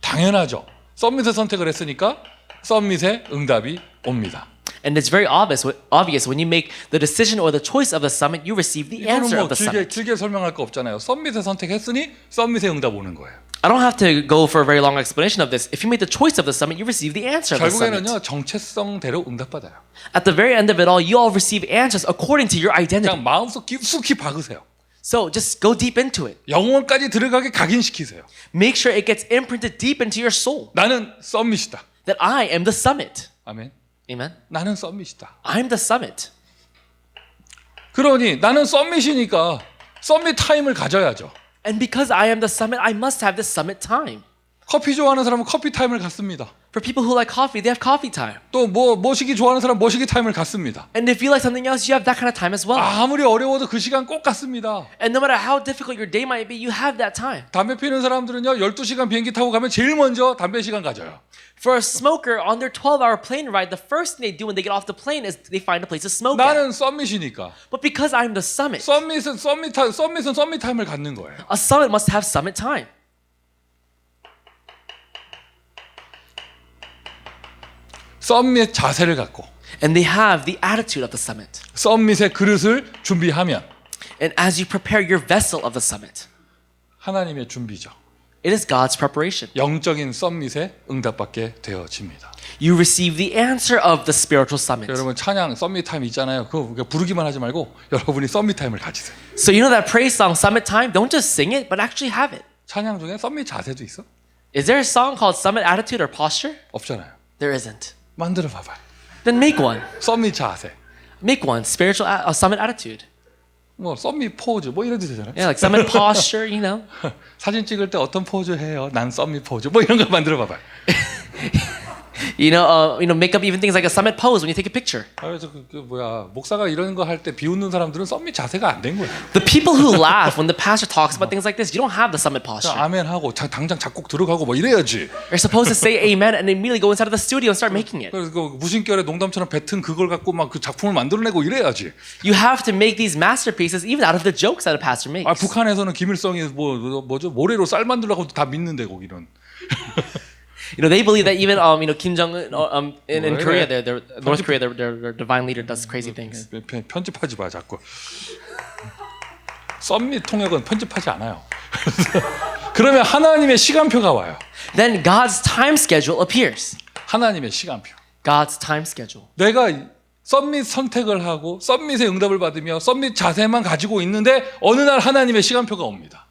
Speaker 1: 당연하죠. 썸밋의 선택을 했으니까 썸밋의 응답이 옵니다.
Speaker 2: And it's very obvious when you make the decision or the choice of the summit, you receive the
Speaker 1: 이거는
Speaker 2: answer
Speaker 1: 뭐
Speaker 2: of the summit.
Speaker 1: 길게 설명할 거 없잖아요. 썸밋의 선택했으니 썸밋의 응답 오는 거예요.
Speaker 2: I don't have to go for a very long explanation of this. If you make the choice of the summit, you receive the answer of the summit.
Speaker 1: 결국에는요 정체성대로 응답받아요.
Speaker 2: At the very end of it all, you all receive answers according to your identity.
Speaker 1: 그냥 마음속 깊숙이 박으세요.
Speaker 2: So just go deep into it.
Speaker 1: 영혼까지 들어가게 각인시키세요.
Speaker 2: Make sure it gets imprinted deep into your soul.
Speaker 1: 나는 썸밋이다.
Speaker 2: That I am the summit.
Speaker 1: 아멘.
Speaker 2: Amen.
Speaker 1: 나는 썸밋이다.
Speaker 2: I'm the summit.
Speaker 1: 그러니 나는 썸밋이니까 썸밋 타임을 가져야죠.
Speaker 2: And because I am the summit, I must have the summit time.
Speaker 1: 커피 좋아하는 사람은 커피 타임을 갖습니다.
Speaker 2: For people who like coffee, they have coffee time.
Speaker 1: 또 모시기 좋아하는 사람 모시기 타임을 갖습니다.
Speaker 2: And if you like something else, you have that kind of time as well.
Speaker 1: 아무리 어려워도 그 시간 꼭 갖습니다.
Speaker 2: And no matter how difficult your day might be, you have that time.
Speaker 1: 담배 피우는 사람들은요 12시간 비행기 타고 가면 제일 먼저 담배 시간 가져요.
Speaker 2: For a smoker, on their 12-hour plane ride, the first thing they do when they get off the plane is they find a place to smoke at.
Speaker 1: 나는 썸밋이니까
Speaker 2: But because I'm the summit,
Speaker 1: 썸밋은 썸밋 타임을 갖는 거예요.
Speaker 2: a summit must have summit time.
Speaker 1: 썸밋 자세를 갖고
Speaker 2: And they have the attitude of the summit.
Speaker 1: 썸밋의 그릇을 준비하면
Speaker 2: And as you prepare your vessel of the summit,
Speaker 1: 하나님의 준비죠.
Speaker 2: it is God's preparation.
Speaker 1: 영적인 썸밋에 응답받게 되어집니다.
Speaker 2: You receive the answer of the spiritual summit.
Speaker 1: 여러분 찬양 썸밋 타임 있잖아요. 그거 부르기만 하지 말고 여러분이 썸밋 타임을 가지세요.
Speaker 2: So you know that praise song, Summit Time? Don't just sing it, but actually have it.
Speaker 1: 찬양 중에 썸밋 자세도 있어?
Speaker 2: Is there a song called Summit Attitude or Posture?
Speaker 1: 없잖아요.
Speaker 2: There isn't.
Speaker 1: 만들어 봐봐요.
Speaker 2: Then make one.
Speaker 1: 썸밋 자세.
Speaker 2: Make one. Spiritual summit attitude.
Speaker 1: 뭐 썸밋 포즈 뭐 이런 데 되잖아요.
Speaker 2: Yeah, like summit posture, you know.
Speaker 1: 사진 찍을 때 어떤 포즈 해요? 난 썸밋 포즈 뭐 이런 거 만들어 봐봐요.
Speaker 2: You know, make up even things like a summit pose when you take a picture.
Speaker 1: 그래서 목사가 이런 거 할 때 비웃는 사람들은 썸밋 자세가 안 된 거예요.
Speaker 2: The people who laugh when the pastor talks about things like this, you don't have the summit posture.
Speaker 1: 아멘 하고 당장 작곡 들어가고 뭐 이래야지.
Speaker 2: You're supposed to say amen and immediately go inside of the studio and start making it.
Speaker 1: 그래서 그 무심결에 농담처럼 뱉은 그걸 갖고 막 그 작품을 만들어내고 이래야지.
Speaker 2: You have to make these masterpieces even out of the jokes that a pastor makes.
Speaker 1: 북한에서는 김일성이 뭐죠 모래로 쌀 만들라고 다 믿는데 거기는.
Speaker 2: You know, they believe that even Kim Jong Un in
Speaker 1: 왜
Speaker 2: Korea,
Speaker 1: 그래?
Speaker 2: their North Korea, their divine leader does crazy things.
Speaker 1: 편집하지 마 자꾸. 썸밋 통역은 편집하지 않아요. 그러면 하나님의 시간표가 와요.
Speaker 2: Then God's time schedule appears.
Speaker 1: 하나님의 시간표.
Speaker 2: God's time schedule.
Speaker 1: 내가 썸밋 선택을 하고 썸밋의 응답을 받으며 썸밋 자세만 가지고 있는데 어느 날 하나님의 시간표가 옵니다.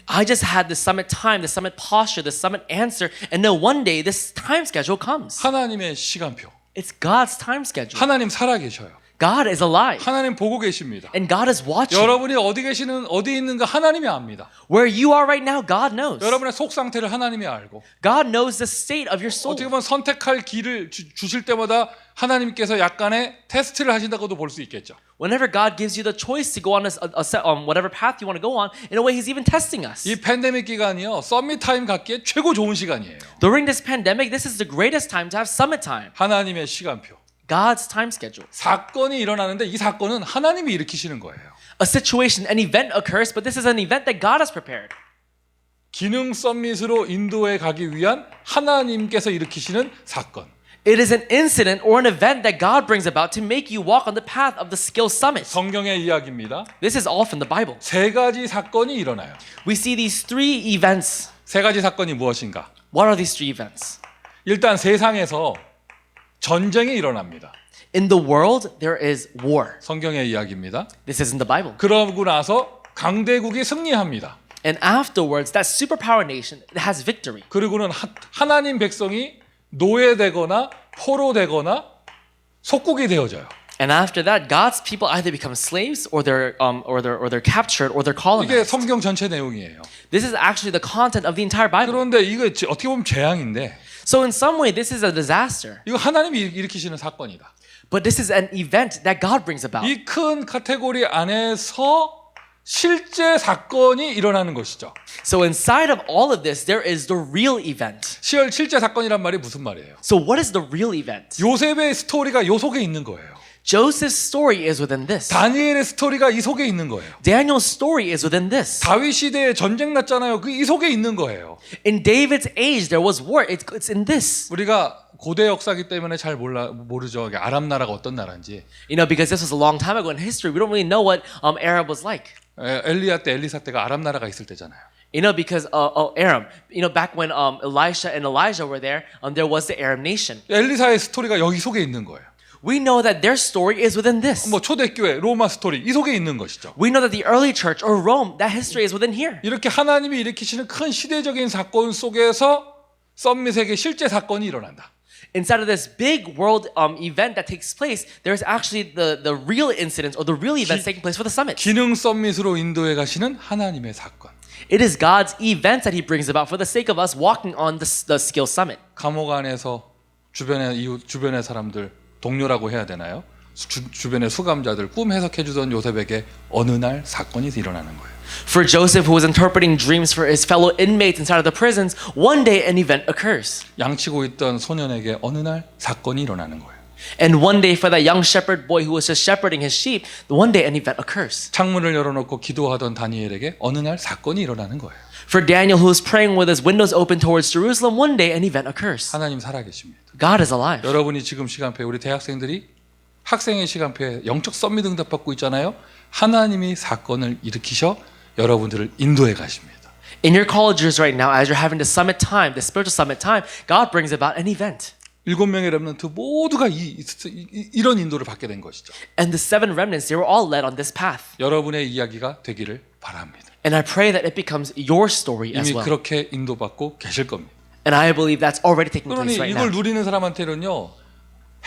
Speaker 2: I just had the summit time, the summit posture, the summit answer, and then one day this time schedule comes.
Speaker 1: 하나님의 시간표.
Speaker 2: It's God's time schedule.
Speaker 1: 하나님 살아계셔요.
Speaker 2: God is alive,
Speaker 1: 하나님 보고 계십니다.
Speaker 2: and God is watching.
Speaker 1: 여러분이 어디 있는가 하나님이 압니다.
Speaker 2: Where you are right now, God knows.
Speaker 1: 여러분의 속 상태를 하나님이 알고
Speaker 2: God knows the state of your soul.
Speaker 1: 어떻게 보면 선택할 길을 주실 때마다 하나님께서 약간의 테스트를 하신다고도 볼 수 있겠죠.
Speaker 2: Whenever God gives you the choice to go on whatever path you want to go on, in a way He's even testing us.
Speaker 1: 이 팬데믹 기간이요 썸밋 타임 갖기에 최고 좋은 시간이에요.
Speaker 2: During this pandemic, this is the greatest time to have summit time.
Speaker 1: 하나님의 시간표.
Speaker 2: God's time schedule.
Speaker 1: 사건이 일어나는데 이 사건은 하나님이 일으키시는 거예요.
Speaker 2: A situation, an event occurs, but this is an event that God has prepared.
Speaker 1: 기능 썸밋으로 인도해 가기 위한 하나님께서 일으키시는 사건.
Speaker 2: It is an incident or an event that God brings about to make you walk on the path of the skill summit.
Speaker 1: 성경의 이야기입니다.
Speaker 2: This is all from the Bible.
Speaker 1: 세 가지 사건이 일어나요.
Speaker 2: We see these three events.
Speaker 1: 세 가지 사건이 무엇인가?
Speaker 2: What are these three events?
Speaker 1: 일단 세상에서 전쟁이 일어납니다.
Speaker 2: In the world, there is war.
Speaker 1: 성경의 이야기입니다.
Speaker 2: This is in the Bible.
Speaker 1: 그러고 나서 강대국이 승리합니다.
Speaker 2: And afterwards, that superpower nation has victory.
Speaker 1: 그리고는 하나님 백성이 노예되거나 포로되거나 속국이 되어져요.
Speaker 2: And after that, God's people either become slaves or they're captured or they're
Speaker 1: 이게
Speaker 2: colonized.
Speaker 1: 성경 전체 내용이에요.
Speaker 2: This is actually the content of the entire Bible.
Speaker 1: 그런데 이거 어떻게 보면 재앙인데
Speaker 2: So in some way, this is a disaster.
Speaker 1: 이거 하나님이 일으키시는 사건이다.
Speaker 2: But this is an event that God brings about.
Speaker 1: 이 큰 카테고리 안에서 실제 사건이 일어나는 것이죠.
Speaker 2: So inside of all of this, there is the real event.
Speaker 1: 실제 사건이란 말이 무슨 말이에요?
Speaker 2: So what is the real event?
Speaker 1: 요셉의 스토리가 요 속에 있는 거예요.
Speaker 2: Joseph's story is within this.
Speaker 1: 다니엘의 스토리가 이 속에 있는 거예요.
Speaker 2: Daniel's story is within this.
Speaker 1: 다윗 시대에 전쟁 났잖아요. 그 이 속에 있는 거예요.
Speaker 2: In David's age, there was war. It's in this.
Speaker 1: 우리가 고대 역사기 때문에 잘 모르죠. 아람 나라가 어떤 나라인지.
Speaker 2: You know, because this was a long time ago in history, we don't really know what Arab was like.
Speaker 1: 엘리야 때 엘리사 때가 아람 나라가 있을 때잖아요.
Speaker 2: You know, because Aram. You know, back when Elisha and Elijah were there was the Arab nation.
Speaker 1: 엘리사의 스토리가 여기 속에 있는 거예요.
Speaker 2: We know that their story is within this.
Speaker 1: 뭐 초대교회 로마 스토리 이 속에 있는 것이죠.
Speaker 2: We know that the early church or Rome, that history is within here.
Speaker 1: 이렇게 하나님이 일으키시는 큰 시대적인 사건 속에서 썸밋에게 실제 사건이 일어난다.
Speaker 2: Inside of this big world event that takes place, there's actually the real incidents or the real events taking place for the summit.
Speaker 1: 기능 썸밋으로 인도해 가시는 하나님의 사건.
Speaker 2: It is God's events that He brings about for the sake of us walking on the skill summit.
Speaker 1: 감옥 안에서 주변의 사람들 동료라고 해야 되나요? 주변의 수감자들 꿈 해석해 주던 요셉에게 어느 날 사건이 일어나는 거예요.
Speaker 2: For Joseph, who was interpreting dreams for his fellow inmates inside of the prisons, one day an event occurs.
Speaker 1: 양치고 있던 소년에게 어느 날 사건이 일어나는 거예요.
Speaker 2: And one day for that young shepherd boy who was just shepherding his sheep, one day an event occurs.
Speaker 1: 창문을 열어놓고 기도하던 다니엘에게 어느 날 사건이 일어나는 거예요.
Speaker 2: For Daniel, who was praying with his windows open towards Jerusalem, one day an event occurs.
Speaker 1: 하나님 살아계십니다.
Speaker 2: God is alive.
Speaker 1: 여러분이 지금 시간표에 우리 대학생들이 학생의 시간표에 영적 썸밋 응답 받고 있잖아요. 하나님이 사건을 일으키셔 여러분들을 인도해 가십니다.
Speaker 2: In your colleges right now, as you're having the summit time, the spiritual summit time, God brings about an event.
Speaker 1: 7명의 렘넌트 모두가 이런 인도를 받게 된 것이죠.
Speaker 2: And the 7 remnants, they were all led on this path.
Speaker 1: 여러분의 이야기가 되기를 바랍니다.
Speaker 2: And I pray that it becomes your story as
Speaker 1: 이미
Speaker 2: well.
Speaker 1: 그렇게 인도받고 계실 겁니다.
Speaker 2: And I believe that's already taking
Speaker 1: 그러니
Speaker 2: place right
Speaker 1: 이걸
Speaker 2: now.
Speaker 1: 누리는 사람한테는요.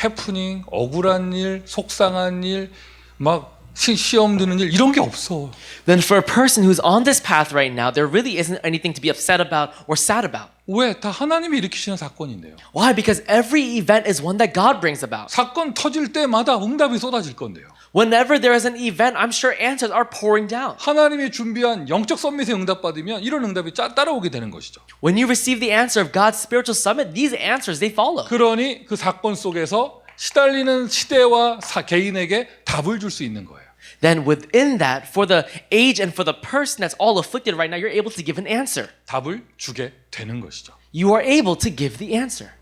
Speaker 1: 해프닝, 억울한 일, 속상한 일, 막 시험 드는 일 이런 게 없어.
Speaker 2: Then for a person who's on this path right now, there really isn't anything to be upset about or sad about.
Speaker 1: 왜? 다 하나님이 일으키시는 사건인데요.
Speaker 2: Why? Because every event is one that God brings about.
Speaker 1: 사건 터질 때마다 응답이 쏟아질 건데요.
Speaker 2: Whenever there is an event, I'm sure answers are pouring down.
Speaker 1: 하나님이 준비한 영적 썸밋에 응답받으면 이런 응답이 따라오게 되는 것이죠.
Speaker 2: When you receive the answer of God's spiritual summit, these answers, they follow.
Speaker 1: 그러니 그 사건 속에서 시달리는 시대와 개인에게 답을 줄 수 있는 거예요.
Speaker 2: then within that, for the age and for the person that's all afflicted right now, you're able to give an answer.
Speaker 1: 답을 주게 되는 것이죠.
Speaker 2: You are able to give the answer.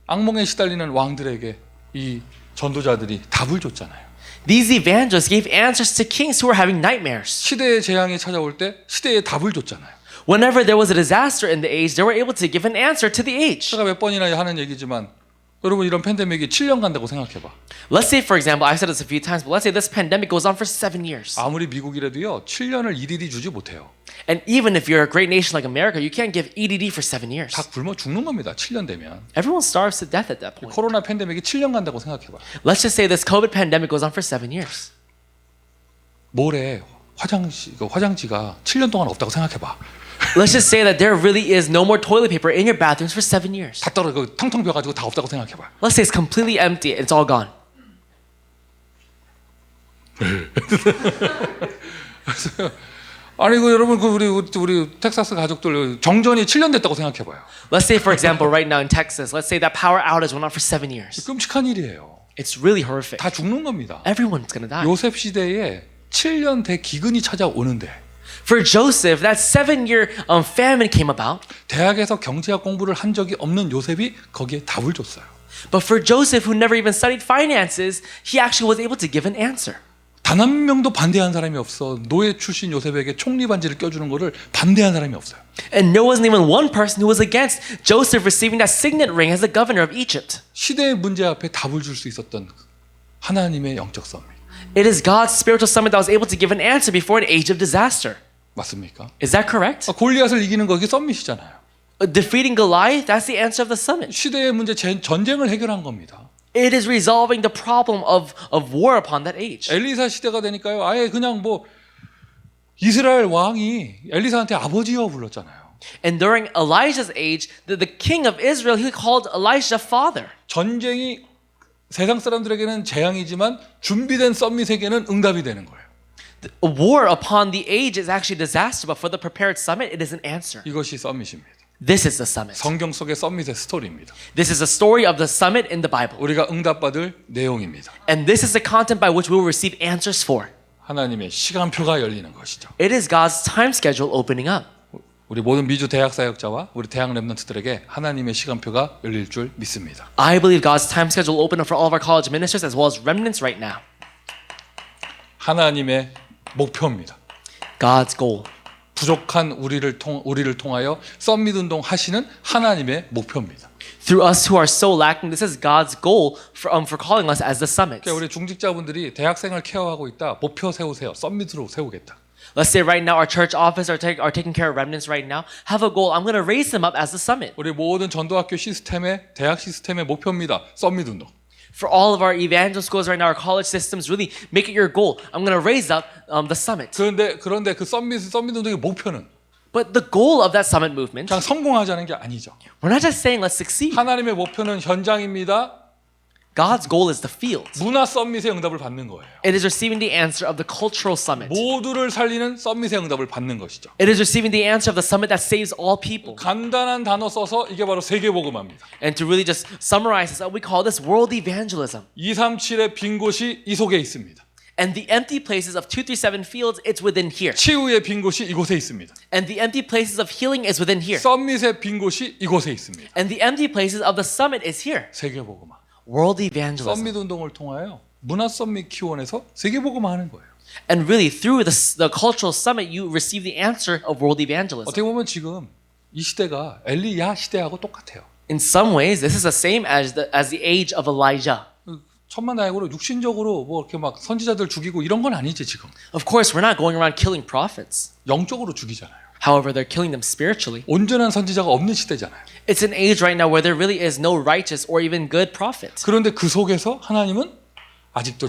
Speaker 1: 악몽에 시달리는 왕들에게 이 전도자들이 답을 줬잖아요.
Speaker 2: These evangelists gave answers to kings who were having nightmares.
Speaker 1: 시대의 재앙이 찾아올 때 시대에 답을 줬잖아요.
Speaker 2: Whenever there was a disaster in the age, they were able to give an answer to the age.
Speaker 1: 제가 몇 번이나 하는 얘기지만 여러분 이런 팬데믹이 7년 간다고 생각해봐.
Speaker 2: Let's say, for example, I've said this a few times, but let's say this pandemic goes on for 7 years.
Speaker 1: 아무리 미국이라도요 7년을 일일이 주지 못해요.
Speaker 2: And even if you're a great nation like America, you can't give EDD for 7 years.
Speaker 1: 다 굶어 죽는 겁니다. 7년 되면.
Speaker 2: Everyone starves to death at that point.
Speaker 1: 코로나 팬데믹이 7년 간다고 생각해봐.
Speaker 2: Let's just say this COVID pandemic goes on for 7 years.
Speaker 1: 모래 화장지가 7년 동안 없다고 생각해봐.
Speaker 2: Let's just say that there really is no more toilet paper in your bathrooms for 7 years.
Speaker 1: 다 떨어져 텅텅 비어가지고 다 없다고 생각해봐.
Speaker 2: Let's say it's completely empty, it's all gone.
Speaker 1: 아니 그 여러분 그 우리 텍사스 가족들 정전이 7년 됐다고 생각해봐요.
Speaker 2: Let's say, for example, right now in Texas, let's say that power outage went on for 7 years.
Speaker 1: 끔찍한 일이에요.
Speaker 2: It's really horrific.
Speaker 1: 다 죽는 겁니다.
Speaker 2: Everyone's gonna die.
Speaker 1: 요셉 시대에 7년 대기근이 찾아오는데
Speaker 2: For Joseph, that 7-year famine came about.
Speaker 1: 대학에서 경제학 공부를 한 적이 없는 요셉이 거기에 답을 줬어요.
Speaker 2: But for Joseph, who never even studied finances, he actually was able to give an answer.
Speaker 1: 단 한 명도 반대한 사람이 없어. 노예 출신 요셉에게 총리 반지를 껴주는 거를 반대한 사람이 없어요.
Speaker 2: And there wasn't even one person who was against Joseph receiving that signet ring as the governor of Egypt.
Speaker 1: 시대의 문제 앞에 답을 줄 수 있었던 하나님의 영적 섭리.
Speaker 2: It is God's spiritual summit that was able to give an answer before an age of disaster.
Speaker 1: 맞습니까?
Speaker 2: Is that correct?
Speaker 1: 골리앗을 이기는 거 그게 썸밋이잖아요.
Speaker 2: Defeating Goliath, that's the answer of the summit.
Speaker 1: 시대의 문제 전쟁을 해결한 겁니다.
Speaker 2: It is resolving the problem of war upon that age.
Speaker 1: 엘리사 시대가 되니까요. 아예 그냥 뭐 이스라엘 왕이 엘리사한테 아버지여 불렀잖아요.
Speaker 2: And during Elijah's age, the king of Israel, he called Elijah father.
Speaker 1: 전쟁이 세상 사람들에게는 재앙이지만 준비된 썸밋에게는 응답이 되는 거예요.
Speaker 2: A war upon the age is actually disaster, but for the prepared summit, it is an answer.
Speaker 1: 이것이 썸밋입니다.
Speaker 2: This is the summit.
Speaker 1: 성경 속의 썸밋의 스토리입니다.
Speaker 2: This is a story of the summit in the Bible.
Speaker 1: 우리가 응답받을 내용입니다.
Speaker 2: And this is the content by which we will receive answers for.
Speaker 1: 하나님의 시간표가 열리는 것이죠.
Speaker 2: It is God's time schedule opening up.
Speaker 1: 우리 모든 미주 대학 사역자와 우리 대학 랩런트들에게 하나님의 시간표가 열릴 줄 믿습니다.
Speaker 2: I believe God's time schedule will open up for all of our college ministers as well as remnants right now.
Speaker 1: 하나님의 목표입니다.
Speaker 2: God's goal.
Speaker 1: 부족한 우리를 통하여 썸밋 운동 하시는 하나님의 목표입니다.
Speaker 2: Through us who are so lacking, this is God's goal for calling us as the summit.
Speaker 1: 그러니까 우리 중직자분들이 대학생을 케어하고 있다. 목표 세우세요. 썸밋으로 세우겠다.
Speaker 2: Let's say right now our church office are taking care of remnants right now. Have a goal. I'm going to raise them up as the summit.
Speaker 1: 우리 모든 전도학교 시스템의 대학 시스템의 목표입니다. 썸밋 운동.
Speaker 2: For all of our evangel schools right now, our college systems, really make it your goal. I'm going to raise up the summit.
Speaker 1: 그런데 그 썸밋 운동의 목표는
Speaker 2: But the goal of that summit movement,
Speaker 1: 그냥 성공하자는 게 아니죠.
Speaker 2: we're not just saying let's succeed.
Speaker 1: 하나님의 목표는 현장입니다.
Speaker 2: God's goal is the field.
Speaker 1: 문화 썸밋의 응답을 받는 거예요.
Speaker 2: It is receiving the answer of the cultural summit.
Speaker 1: 모두를 살리는 썸밋의 응답을 받는 것이죠.
Speaker 2: It is receiving the answer of the summit that saves all people.
Speaker 1: 간단한 단어 써서 이게 바로 세계복음화입니다.
Speaker 2: And to really just summarize this, we call this world evangelism.
Speaker 1: 237의 빈 곳이 이 속에 있습니다.
Speaker 2: And the empty places of 237 fields, it's within here.
Speaker 1: 치유의 빈 곳이 이곳에 있습니다.
Speaker 2: And the empty places of healing is within here.
Speaker 1: 썸밋의 빈 곳이 이곳에 있습니다.
Speaker 2: And the empty places of the summit is here.
Speaker 1: 세계복음화.
Speaker 2: World evangelism.
Speaker 1: 썸밋 운동을 통하여 문화 썸밋 키원에서 세계복음화 하는 거예요.
Speaker 2: And really, through the cultural summit, you receive the answer of world evangelism.
Speaker 1: 어떻게 보면 지금 이 시대가 엘리야 시대하고 똑같아요.
Speaker 2: In some ways, this is the same as the age of Elijah.
Speaker 1: 천만다행으로 육신적으로 뭐 이렇게 막 선지자들 죽이고 이런 건 아니지 지금.
Speaker 2: Of course, we're not going around killing prophets.
Speaker 1: 영적으로 죽이잖아요.
Speaker 2: However, they're killing them spiritually.
Speaker 1: 온전한 선지자가 없는 시대잖아요.
Speaker 2: It's an age right now where there really is no righteous or even good prophet.
Speaker 1: 그런데 그 속에서 하나님은 아직도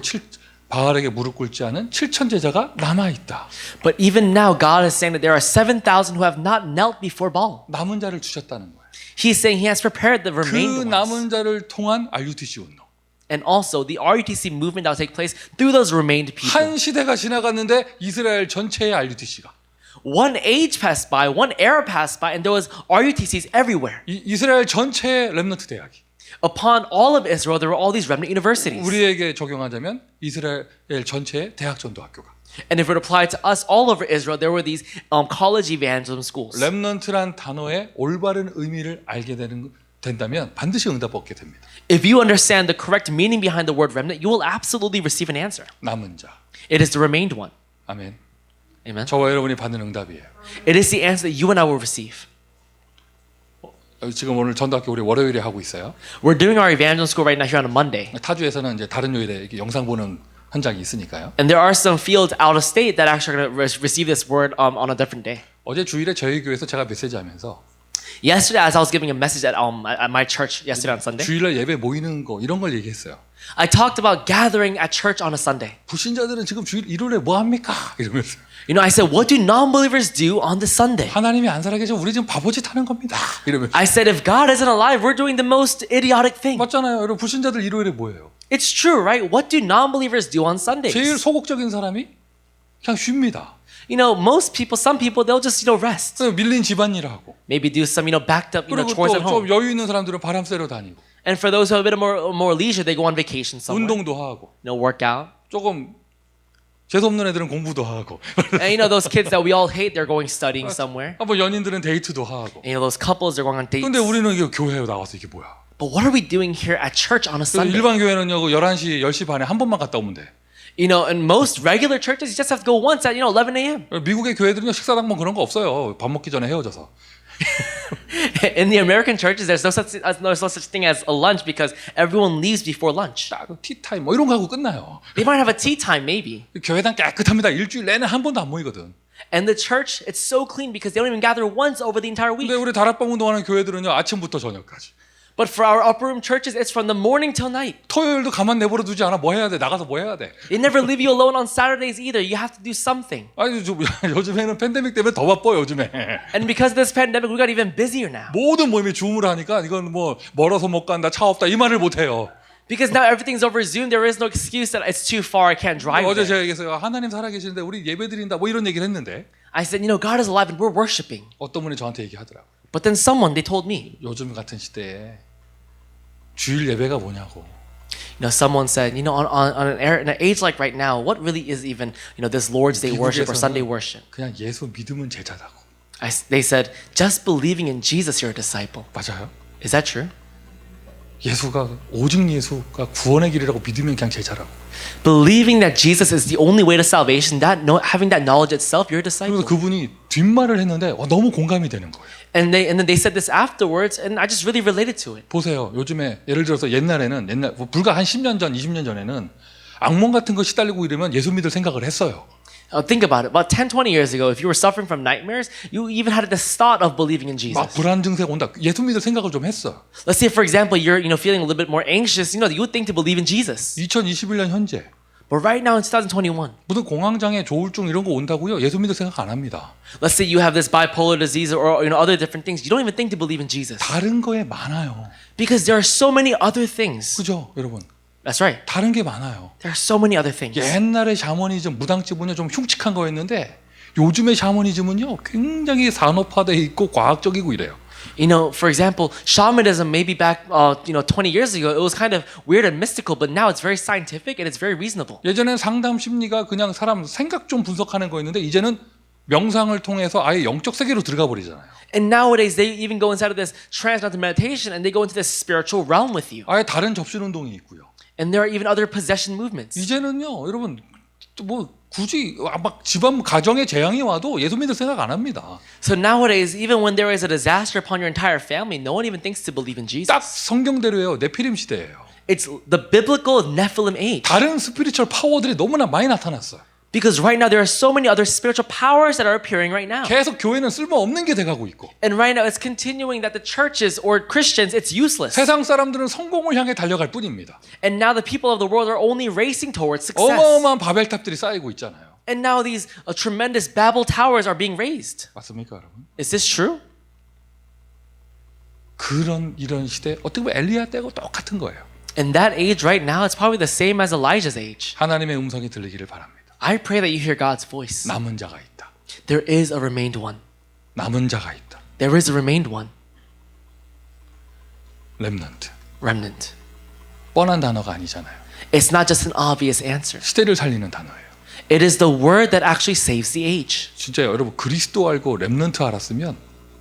Speaker 1: 바알에게 무릎 꿇지 않은 7천 제자가 남아 있다.
Speaker 2: But even now, God is saying that there are 7,000 who have not knelt before Baal.
Speaker 1: 남은 자를 주셨다는 거예요.
Speaker 2: He's saying He has prepared the
Speaker 1: 그
Speaker 2: remaining ones.
Speaker 1: 남은 자를 통한 RUTC 운동.
Speaker 2: And also the RUTC movement that will take place through those remained people.
Speaker 1: 한 시대가 지나갔는데 이스라엘 전체의 RUTC가
Speaker 2: One age passed by, one era passed by, and there was RUTCs everywhere.
Speaker 1: 이스라엘 전체의 렘넌트 대학이
Speaker 2: Upon all of Israel, there were all these remnant universities.
Speaker 1: 우리에게 적용하자면 이스라엘 전체의 대학 전도학교가.
Speaker 2: And if it applied to us all over Israel, there were these college evangelism schools.
Speaker 1: 렘넌트란 단어의 올바른 의미를 알게 된다면 반드시 응답 얻게 됩니다.
Speaker 2: If you understand the correct meaning behind the word remnant, you will absolutely receive an answer.
Speaker 1: 남은 자.
Speaker 2: It is the remained one.
Speaker 1: 아멘.
Speaker 2: Amen.
Speaker 1: 저와 여러분이 받는 응답이에요.
Speaker 2: It is the answer that you and I will receive.
Speaker 1: 지금 오늘 전도학교 우리 월요일에 하고 있어요.
Speaker 2: We're doing our evangelism school right now here on a Monday.
Speaker 1: 타주에서는 이제 다른 요일에 이렇게 영상 보는 현장이 있으니까요.
Speaker 2: And there are some fields out of state that actually are going to receive this word on a different day.
Speaker 1: 어제 주일에 저희 교회에서 제가 메시지하면서
Speaker 2: Yesterday, as I was giving a message at my church yesterday on Sunday,
Speaker 1: 주일날 예배 모이는 거 이런 걸 얘기했어요.
Speaker 2: I talked about gathering at church on a Sunday.
Speaker 1: 불신자들은 지금 주일 일요일에 뭐 합니까? 이러면서
Speaker 2: You know, I said, what do non-believers do on this Sunday?
Speaker 1: 하나님이 안 살아계셔 우리 지금 바보짓 하는 겁니다. 이러면서
Speaker 2: I said, if God isn't alive, we're doing the most idiotic thing.
Speaker 1: 맞잖아요. 여러분 불신자들 일요일에 뭐예요?
Speaker 2: It's true, right? What do non-believers do on Sundays?
Speaker 1: 제일 소극적인 사람이 그냥 쉽니다.
Speaker 2: You know, most people, some people, they'll just, rest.
Speaker 1: 밀린 집안일 하고
Speaker 2: Maybe do some, backed up,
Speaker 1: 그리고
Speaker 2: chores at
Speaker 1: 또 좀
Speaker 2: home.
Speaker 1: 여유 있는 사람들은 바람 쐬러 다니고
Speaker 2: And for those who have a bit more leisure, they go on vacation somewhere.
Speaker 1: 운동도 하고
Speaker 2: Work out.
Speaker 1: 조금 재수없는 애들은 공부도 하고
Speaker 2: And those kids that we all hate, they're going studying somewhere.
Speaker 1: 뭐 연인들은 데이트도 하고
Speaker 2: And those couples, they're going on dates.
Speaker 1: 근데 우리는 이게 교회에 나와서 이게 뭐야?
Speaker 2: But what are we doing here at church on a Sunday?
Speaker 1: 일반 교회는요 11시 10시 반에 한 번만 갔다 오면 돼.
Speaker 2: In most regular churches, you just have to go once at 11 a.m.
Speaker 1: 미국의 교회들은요 식사당번 그런 거 없어요. 밥 먹기 전에 헤어져서.
Speaker 2: In the American churches, there's no such thing as a lunch because everyone leaves before lunch.
Speaker 1: 딱 티타임 뭐 이런 거 하고 끝나요.
Speaker 2: They might have a tea time maybe.
Speaker 1: 교회당 깨끗합니다. 일주일 내내 한 번도 안 모이거든.
Speaker 2: And the church, it's so clean because they don't even gather once over the entire week.
Speaker 1: 근데 우리 다락방 운동하는 교회들은요 아침부터 저녁까지.
Speaker 2: But for our upper room churches, it's from the morning till night.
Speaker 1: 토요일도 가만 내버려 두지 않아. 뭐 해야 돼? 나가서 뭐 해야 돼?
Speaker 2: They never leave you alone on Saturdays either. You have to do something.
Speaker 1: 아니 요즘에는 팬데믹 때문에 더 바빠요. 요즘에
Speaker 2: And because of this pandemic, we got even busier now.
Speaker 1: 모든 모임이 줌으로 하니까 이건 뭐 멀어서 못 간다, 차 없다 이 말을 못 해요.
Speaker 2: Because now everything's over Zoom, there is no excuse that it's too far, I can't drive
Speaker 1: 어제
Speaker 2: there.
Speaker 1: 제가 얘기했어요. 하나님 살아계시는데 우리 예배드린다 뭐 이런 얘기를 했는데
Speaker 2: I said, God is alive and we're worshiping.
Speaker 1: 어떤 분이 저한테 얘기하더라고요.
Speaker 2: But then someone, they told me,
Speaker 1: 요즘 같은 시대에 주일 예배가 뭐냐고.
Speaker 2: someone said, in an age like right now, what really is even, this Lord's Day worship or Sunday worship?
Speaker 1: 그냥 예수 믿으면 제자다고.
Speaker 2: They said, just believing in Jesus, you're a disciple.
Speaker 1: 맞아요.
Speaker 2: Is that true?
Speaker 1: 예수가 오직 예수가 구원의 길이라고 믿으면 그냥 제자라고.
Speaker 2: Believing that Jesus is the only way to salvation, having that knowledge itself, you're a disciple.
Speaker 1: 그래서 그분이 뒷말을 했는데 너무 공감이 되는 거예요.
Speaker 2: And then they said this afterwards, and I just really related to it.
Speaker 1: 보세요. 요즘에 예를 들어서 옛날 불과 한 10년 전, 20년 전에는 악몽 같은 거 시달리고 이러면 예수 믿을 생각을 했어요.
Speaker 2: Think about it. About 10, 20 years ago, if you were suffering from nightmares, you even had this thought of believing in
Speaker 1: 막
Speaker 2: Jesus.
Speaker 1: 불안 증세가 온다. 예수 믿을 생각을 좀 했어.
Speaker 2: Let's say, for example, you're feeling a little bit more anxious. You would think to believe in Jesus.
Speaker 1: 2021년 현재
Speaker 2: But right now in 2021,
Speaker 1: 무슨 공황장애, 조울증 이런 거 온다고요? 예수 믿을 생각 안 합니다.
Speaker 2: let's say you have this bipolar disease or other different things. You don't even think to believe in Jesus
Speaker 1: 다른 거에 많아요.
Speaker 2: because there are so many other things.
Speaker 1: 그죠, 여러분?
Speaker 2: That's right.
Speaker 1: 다른 게 많아요.
Speaker 2: There are so many other things.
Speaker 1: 옛날에 샤머니즘, 무당집은요 좀 흉측한 거였는데 요즘의 샤머니즘은요 굉장히 산업화돼 있고 과학적이고 이래요.
Speaker 2: For example, shamanism maybe back 20 years ago, it was kind of weird and mystical, but now it's very scientific and it's very reasonable.
Speaker 1: 예전엔 상담 심리가 그냥 사람 생각 좀 분석하는 거였는데 이제는 명상을 통해서 아예 영적 세계로 들어가 버리잖아요.
Speaker 2: And nowadays they even go inside of this transcendental meditation and they go into this spiritual realm with you.
Speaker 1: 아예 다른 접신 운동이 있고요.
Speaker 2: And there are even other possession movements.
Speaker 1: 이제는요, 여러분 뭐 굳이 막 집안 가정에 재앙이 와도 예수 믿을 생각 안 합니다.
Speaker 2: So nowadays, even when there is a disaster upon your entire family, no one even thinks to believe in Jesus.
Speaker 1: 딱 성경대로예요. 네피림 시대예요.
Speaker 2: It's the biblical Nephilim age.
Speaker 1: 다른 스피리추얼 파워들이 너무나 많이 나타났어요.
Speaker 2: Because right now there are so many other spiritual powers that are appearing right now.
Speaker 1: 계속 교회는 쓸모없는 게 돼가고 있고
Speaker 2: And right now it's continuing that the churches or Christians, it's useless.
Speaker 1: 세상 사람들은 성공을 향해 달려갈 뿐입니다.
Speaker 2: And now the people of the world are only racing towards success.
Speaker 1: 어마어마한 바벨탑들이 쌓이고 있잖아요.
Speaker 2: And now these tremendous Babel towers are being raised.
Speaker 1: 맞습니까, 여러분?
Speaker 2: Is this true?
Speaker 1: 이런 시대 어떻게 보면 엘리야 때하고 똑같은 거예요.
Speaker 2: In that age right now, it's probably the same as Elijah's age.
Speaker 1: 하나님의 음성이 들리기를 바랍니다.
Speaker 2: I pray that you hear God's voice.
Speaker 1: 남은 자가 있다.
Speaker 2: There is a remained one.
Speaker 1: 남은 자가 있다.
Speaker 2: There is a remained one.
Speaker 1: 렘넌트.
Speaker 2: remnant.
Speaker 1: 뻔한 단어가 아니잖아요.
Speaker 2: It's not just an obvious answer.
Speaker 1: 시대를 살리는 단어예요.
Speaker 2: It is the word that actually saves the age.
Speaker 1: 진짜 여러분 그리스도 알고 렘넌트 알았으면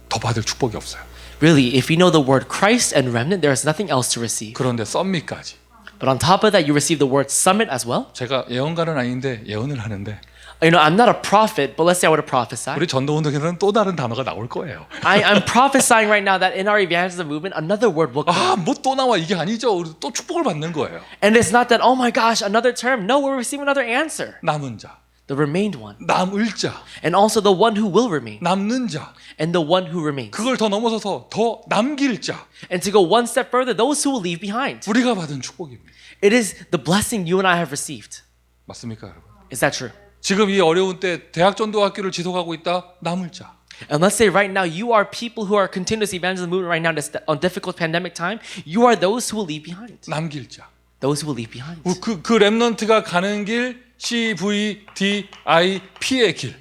Speaker 1: 더 받을 축복이 없어요.
Speaker 2: Really, if you know the word Christ and remnant, there is nothing else to receive.
Speaker 1: 그런데 썸밋까지.
Speaker 2: But on top of that, you receive the word summit as well.
Speaker 1: 제가 예언가는 아닌데 예언을 하는데
Speaker 2: You know, I'm not a prophet, but let's say I were to prophesy.
Speaker 1: 우리 전도운동에서는 또 다른 단어가 나올 거예요.
Speaker 2: I'm prophesying right now that in our evangelism movement, another word will come.
Speaker 1: 뭐 또 나와 이게 아니죠. 우리 또 축복을 받는 거예요.
Speaker 2: And it's not that, oh my gosh, another term. No, we're receiving another answer.
Speaker 1: 남은 자,
Speaker 2: The remained one.
Speaker 1: 남을 자,
Speaker 2: And also the one who will remain.
Speaker 1: 남는 자.
Speaker 2: And the one who remains.
Speaker 1: 그걸 더 넘어서서 더 남길 자.
Speaker 2: And to go one step further, those who will leave behind.
Speaker 1: 우리가 받은 축복입니다.
Speaker 2: It is the blessing you and I have received.
Speaker 1: 맞습니까, 여러분?
Speaker 2: Is that true?
Speaker 1: 지금 이 어려운 때 대학 전도학교를 지속하고 있다. 남을 자.
Speaker 2: And let's say right now you are people who are continuous evangelism movement right now on difficult pandemic time. You are those who will leave behind.
Speaker 1: 남길 자.
Speaker 2: Those who will leave behind.
Speaker 1: 그 렘넌트가 가는 길 CVDIP의 길.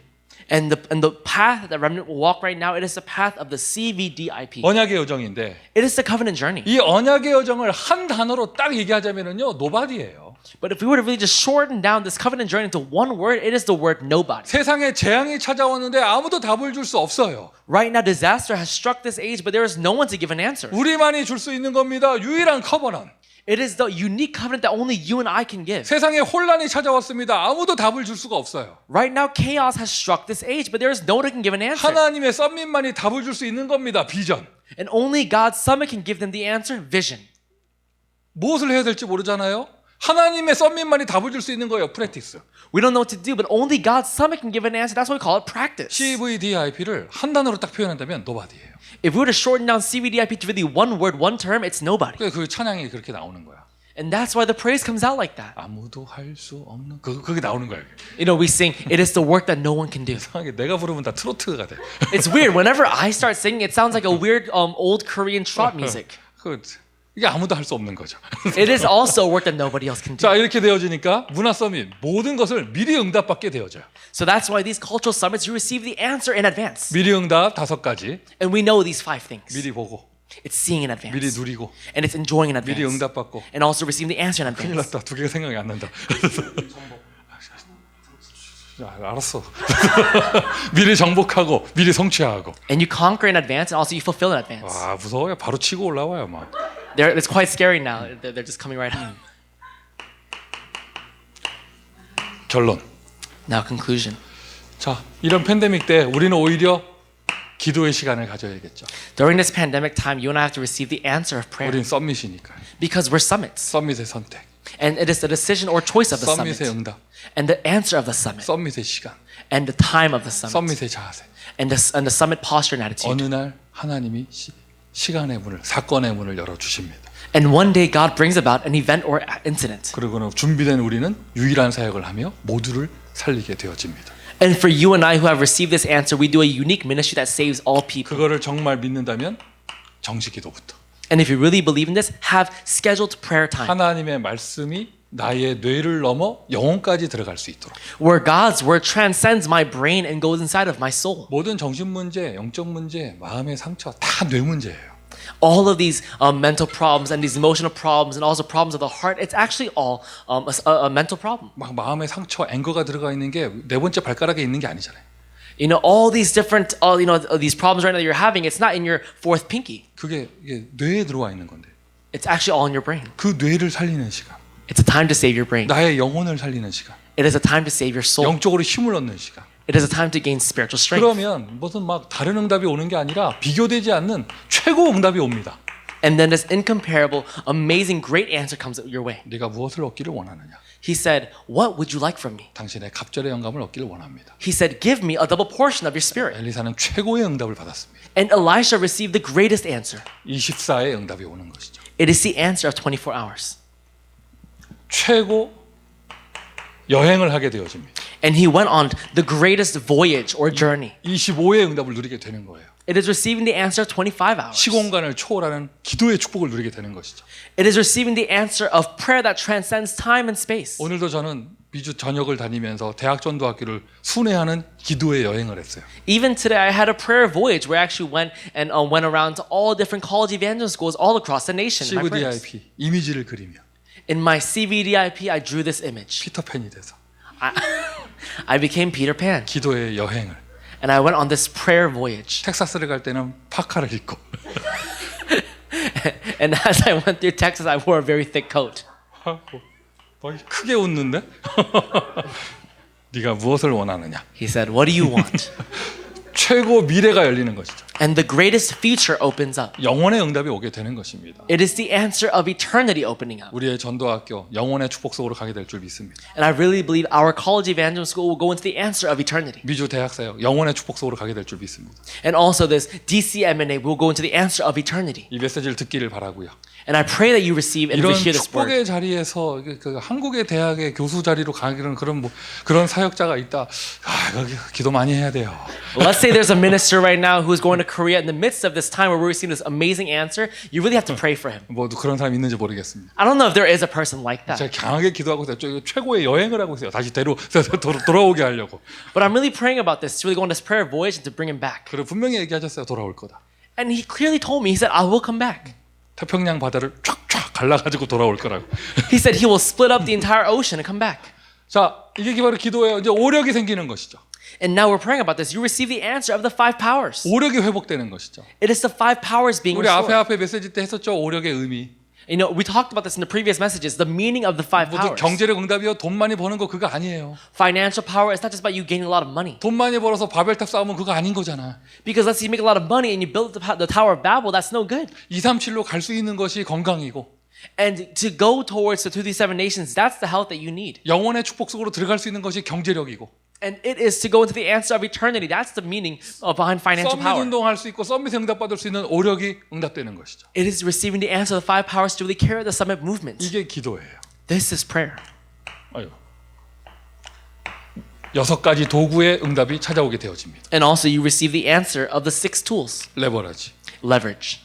Speaker 2: And the path that remnant will walk right now, it is the path of the CVDIP.
Speaker 1: 언약의 여정인데
Speaker 2: It is the covenant journey.
Speaker 1: 이 언약의 여정을 한 단어로 딱 얘기하자면은요, 노바디예요.
Speaker 2: But if we were to really just shorten down this covenant journey into one word, it is the word nobody.
Speaker 1: 세상에 재앙이 찾아왔는데 아무도 답을 줄 수 없어요.
Speaker 2: Right now, disaster has struck this age, but there is no one to give an answer.
Speaker 1: 우리만이 줄 수 있는 겁니다. 유일한 커버넌.
Speaker 2: It is the unique covenant that only you and I can give.
Speaker 1: 세상에 혼란이 찾아왔습니다. 아무도 답을 줄 수가 없어요.
Speaker 2: Right now, chaos has struck this age, but there is no one who can give an answer.
Speaker 1: 하나님의 썸밋만이 답을 줄 수 있는 겁니다. 비전.
Speaker 2: And only God's summit can give them the answer, vision.
Speaker 1: 무엇을 해야 될지 모르잖아요. 하나님의 썸밋만이 답을 줄 수 있는 거예요. 프랙티스.
Speaker 2: We don't know what to do, but only God's summit can give an answer. That's why we call it practice.
Speaker 1: CVDIP를 한 단어로 딱 표현한다면 노바디예요.
Speaker 2: If we were to shorten down CVDIP to really one word, one term, it's nobody.
Speaker 1: 그 찬양이 그렇게 나오는 거야.
Speaker 2: And that's why the praise comes out like that.
Speaker 1: 아무도 할 수 없는 그게 나오는 거예요.
Speaker 2: You know, we sing, it is the work that no one can do.
Speaker 1: 이상하게 내가 부르면 다 트로트가 돼.
Speaker 2: It's weird. Whenever I start singing, it sounds like a weird old Korean trot music.
Speaker 1: 이게 아무도 할 수 없는 거죠.
Speaker 2: It is also a work that nobody else can do.
Speaker 1: 자, 이렇게 되어지니까 문화 서밋 모든 것을 미리 응답받게 되어져요.
Speaker 2: So that's why these cultural summits, you receive the answer in advance.
Speaker 1: 미리 응답 5가지.
Speaker 2: And we know these 5 things.
Speaker 1: 미리 보고,
Speaker 2: It's seeing in
Speaker 1: 미리
Speaker 2: advance.
Speaker 1: 누리고,
Speaker 2: And it's enjoying in
Speaker 1: 미리
Speaker 2: advance.
Speaker 1: 응답받고.
Speaker 2: And also receiving the answer in
Speaker 1: 큰일
Speaker 2: advance.
Speaker 1: 났다. 2개가 생각이 안 난다. 야, 알았어. 미리 정복하고, 미리 성취하고.
Speaker 2: And you conquer in advance and also you fulfill in advance.
Speaker 1: 와, 무서워요. 바로 치고 올라와요, 막.
Speaker 2: It's quite scary now. They're just coming right out.
Speaker 1: 결론.
Speaker 2: Now conclusion.
Speaker 1: 자, 이런 팬데믹 때 우리는 오히려 기도의 시간을 가져야겠죠.
Speaker 2: During this pandemic time, you and I have to receive the answer of prayer
Speaker 1: 우린 썸밋이니까.
Speaker 2: because we're summits.
Speaker 1: 썸밋의 선택,
Speaker 2: And it is the decision or choice of the summit.
Speaker 1: 썸밋의 응답,
Speaker 2: And the answer of the summit.
Speaker 1: 썸밋의 시간,
Speaker 2: And the time of the summit.
Speaker 1: 썸밋의 자세.
Speaker 2: And the summit posture and attitude.
Speaker 1: 어느 날 하나님이 시간의 문을, 사건의 문을 열어 주십니다.
Speaker 2: And one day God brings about an event or incident.
Speaker 1: 그리고는 준비된 우리는 유일한 사역을 하며 모두를 살리게 되어집니다.
Speaker 2: And for you and I who have received this answer, we do a unique ministry that saves all people.
Speaker 1: 그거를 정말 믿는다면 정식 기도부터
Speaker 2: And if you really believe in this, have scheduled prayer time
Speaker 1: 하나님의 말씀이 나의 뇌를 넘어 영혼까지 들어갈 수 있도록.
Speaker 2: where God's word transcends my brain and goes inside of my soul.
Speaker 1: 모든 정신 문제, 영적 문제, 마음의 상처 다 뇌 문제예요.
Speaker 2: All of these mental problems and these emotional problems and also problems of the heart, it's actually all a mental problem.
Speaker 1: 막 마음의 상처, 앵거가 들어가 있는 게 네 번째 발가락에 있는 게 아니잖아요.
Speaker 2: You know, all these different, these problems right now that you're having, it's not in your fourth pinky.
Speaker 1: 그게 이게 뇌에 들어와 있는 건데
Speaker 2: It's actually all in your brain.
Speaker 1: 그 뇌를 살리는 시간,
Speaker 2: It's a time to save your brain.
Speaker 1: 나의 영혼을 살리는 시간,
Speaker 2: It is a time to save your soul.
Speaker 1: 영적으로 힘을 얻는 시간.
Speaker 2: It is a time to gain spiritual strength.
Speaker 1: 그러면 무슨 막 다른 응답이 오는 게 아니라 비교되지 않는 최고 응답이 옵니다.
Speaker 2: And then this incomparable, amazing, great answer comes your way.
Speaker 1: 네가 무엇을 얻기를 원하느냐?
Speaker 2: He said, "What would you like from me?"
Speaker 1: 당신의 갑절의 영감을 얻기를 원합니다.
Speaker 2: He said, "Give me a double portion of your spirit."
Speaker 1: 엘리사는 최고의 응답을 받았습니다.
Speaker 2: And Elisha received the greatest answer.
Speaker 1: 24의 응답이 오는 것이죠.
Speaker 2: It is the answer of 24 hours.
Speaker 1: 최고 여행을 하게 되어집니다.
Speaker 2: And he went on the greatest voyage or journey.
Speaker 1: 25의 응답을 누리게 되는 거예요.
Speaker 2: It is receiving the answer of 25 hours.
Speaker 1: 시공간을 초월하는 기도의 축복을 누리게 되는 것이죠.
Speaker 2: It is receiving the answer of prayer that transcends time and space.
Speaker 1: 오늘도 저는 미주 전역을 다니면서 대학 전도학교를 순회하는 기도의 여행을 했어요.
Speaker 2: Even today, I had a prayer voyage where I actually went around to all different college evangelism schools all across the nation. in my prayers.
Speaker 1: CVDIP 이미지를 그리며
Speaker 2: In my CVDIP, I drew this image.
Speaker 1: 피터팬이 돼서
Speaker 2: I became Peter Pan,
Speaker 1: 기도의 여행을
Speaker 2: and I went on this prayer voyage.
Speaker 1: 텍사스를 갈 때는 파카를 입고
Speaker 2: And as I went through Texas, I wore a very thick coat.
Speaker 1: 크게 웃는데? 네가 무엇을 원하느냐?
Speaker 2: He said, "What do you want?"
Speaker 1: 최고 미래가 열리는 것이죠.
Speaker 2: And the greatest future opens up.
Speaker 1: 영혼의 응답이 오게 되는 것입니다.
Speaker 2: It is the answer of eternity opening up.
Speaker 1: 우리의 전도학교 영혼의 축복 속으로 가게 될 줄 믿습니다.
Speaker 2: And I really believe our college evangelism school will go into the answer of eternity.
Speaker 1: 미주 대학사역 영혼의 축복 속으로 가게 될 줄 믿습니다.
Speaker 2: And also this DCMNA will go into the answer of eternity.
Speaker 1: 이 메시지를 듣기를 바라고요.
Speaker 2: And I pray that you receive and
Speaker 1: 이런
Speaker 2: hear this word.
Speaker 1: 축복의 자리에서 그 한국의 대학의 교수 자리로 가기는 그런 사역자가 있다. 거기 기도 많이 해야 돼요.
Speaker 2: Let's say there's a minister right now who's going to Korea in the midst of this time where we're receiving this amazing answer. You really have to pray for him.
Speaker 1: 뭐 그런 사람이 있는지 모르겠습니다.
Speaker 2: I don't know if there is a person like that.
Speaker 1: 제가 강하게 기도하고 있어요. 최고의 여행을 하고 있어요. 다시 돌아오게 하려고.
Speaker 2: But I'm really praying about this to really go on this prayer voyage and to bring him back.
Speaker 1: 그리고 분명히 얘기하셨어요. 돌아올 거다.
Speaker 2: And he clearly told me, he said, I will come back.
Speaker 1: 태평양 바다를 쫙쫙 갈라가지고 돌아올 거라고.
Speaker 2: He said he will split up the entire ocean and come back.
Speaker 1: 자, 이게 바로 기도예요. 이제 오력이 생기는 것이죠.
Speaker 2: And now we're praying about this. You receive the answer of the 5 powers.
Speaker 1: 오력이 회복되는 것이죠.
Speaker 2: It is the 5 powers being
Speaker 1: 우리
Speaker 2: restored.
Speaker 1: 앞에 메시지 때 했었죠. 오력의 의미.
Speaker 2: You know, we talked about this in the previous messages. The meaning of the 5
Speaker 1: 모두
Speaker 2: powers.
Speaker 1: 경제력 응답이요. 돈 많이 버는 거 그거 아니에요.
Speaker 2: Financial power is not just about you gaining a lot of money.
Speaker 1: 돈 많이 벌어서 바벨탑 쌓으면 그거 아닌 거잖아.
Speaker 2: Because let's say you make a lot of money and you build the Tower of Babel, that's no good.
Speaker 1: 237로 갈 수 있는 것이 건강이고
Speaker 2: And to go towards the 237 nations, that's the health that you need.
Speaker 1: 영혼의 축복 속으로 들어갈 수 있는 것이 경제력이고
Speaker 2: And it is to go into the answer of eternity. That's the meaning behind financial
Speaker 1: 썸밋
Speaker 2: power.
Speaker 1: 운동할 수 있고 썸밋에 응답받을 수 있는 오력이 응답되는 것이죠.
Speaker 2: It is receiving the answer of the 5 powers to really carry the summit movement.
Speaker 1: 이게 기도예요.
Speaker 2: This is prayer.
Speaker 1: 아유. 6가지 도구의 응답이 찾아오게 되어집니다.
Speaker 2: And also you receive the answer of the 6 tools.
Speaker 1: 레버러지.
Speaker 2: Leverage.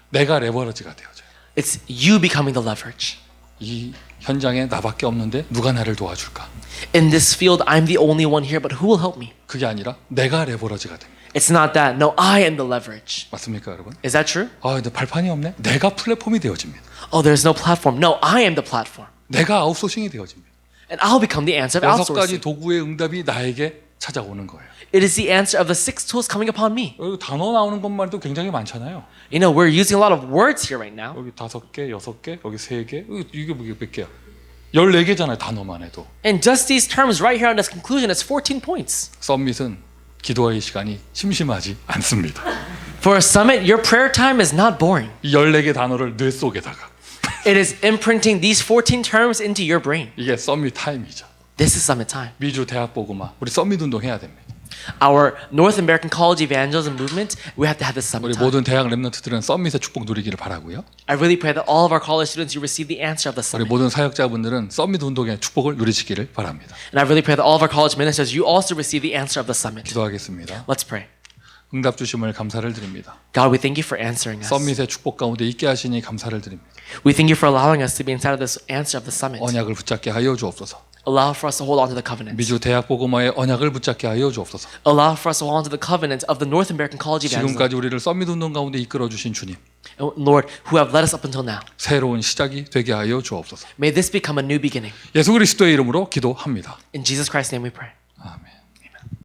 Speaker 1: 내가 레버러지가 되어져요.
Speaker 2: It's you becoming the leverage.
Speaker 1: 이 현장에 나밖에 없는데 누가 나를 도와줄까?
Speaker 2: In this field, I'm the only one here, but who will help me?
Speaker 1: 그게 아니라 내가 레버러지가 됩니다.
Speaker 2: It's not that. No, I am the leverage.
Speaker 1: 맞습니까, 여러분?
Speaker 2: Is that true?
Speaker 1: 아, 근데 발판이 없네. 내가 플랫폼이 되어집니다.
Speaker 2: Oh, there's no platform. No, I am the platform.
Speaker 1: 내가 아웃소싱이 되어집니다.
Speaker 2: And I'll become the answer of
Speaker 1: 6가지
Speaker 2: outsourcing.
Speaker 1: 도구의 응답이 나에게 찾아오는 거예요.
Speaker 2: It is the answer of the 6 tools coming upon me.
Speaker 1: 여기 단어 나오는 것만도 굉장히 많잖아요.
Speaker 2: You know, we're using a lot of words here right now.
Speaker 1: 여기 5개, 6개, 여기 3개. 이게 몇 개야? 14개잖아요, 단어만 해도.
Speaker 2: And just these terms right here on this conclusion, it's 14 points.
Speaker 1: 썸밋은 기도의 시간이 심심하지 않습니다.
Speaker 2: For a summit, your prayer time is not boring.
Speaker 1: 이 14개 단어를 뇌 속에다가
Speaker 2: It is imprinting these 14 terms into your brain.
Speaker 1: 이게 썸밋 타임이죠.
Speaker 2: This is summit time.
Speaker 1: 미주 대학 보고마 우리 썸밋 운동 해야 됩니다.
Speaker 2: Our North American College Evangelism movement, we have to have this
Speaker 1: 우리
Speaker 2: summit time.
Speaker 1: 모든 대학 랩런트들은 썸밋의 축복 누리기를 바라고요.
Speaker 2: I really pray that all of our college students, you receive the answer of the
Speaker 1: 우리
Speaker 2: summit.
Speaker 1: 모든 사역자분들은 썸밋 운동의 축복을 누리시기를 바랍니다.
Speaker 2: And I really pray that all of our college ministers, you also receive the answer of the summit.
Speaker 1: 기도하겠습니다.
Speaker 2: Let's pray.
Speaker 1: 응답 주심을 감사를 드립니다.
Speaker 2: God, we thank you for answering us.
Speaker 1: 썸밋의 축복 가운데 있게 하시니 감사를 드립니다.
Speaker 2: We thank you for allowing us to be inside of this answer of the summit.
Speaker 1: 언약을 붙잡게 하여 주옵소서.
Speaker 2: Allow for us to hold on to the covenants.
Speaker 1: 미주 대학 보고마의 언약을 붙잡게 하여 주옵소서.
Speaker 2: Allow for us to hold on to the covenants of the North American College Evangelism.
Speaker 1: 지금까지 우리를 썸밋 운동 가운데 이끌어 주신 주님,
Speaker 2: Lord, who have led us up until now.
Speaker 1: 새로운 시작이 되게 하여 주옵소서.
Speaker 2: May this become a new beginning.
Speaker 1: 예수 그리스도의 이름으로 기도합니다.
Speaker 2: In Jesus Christ's name we pray.
Speaker 1: 아멘.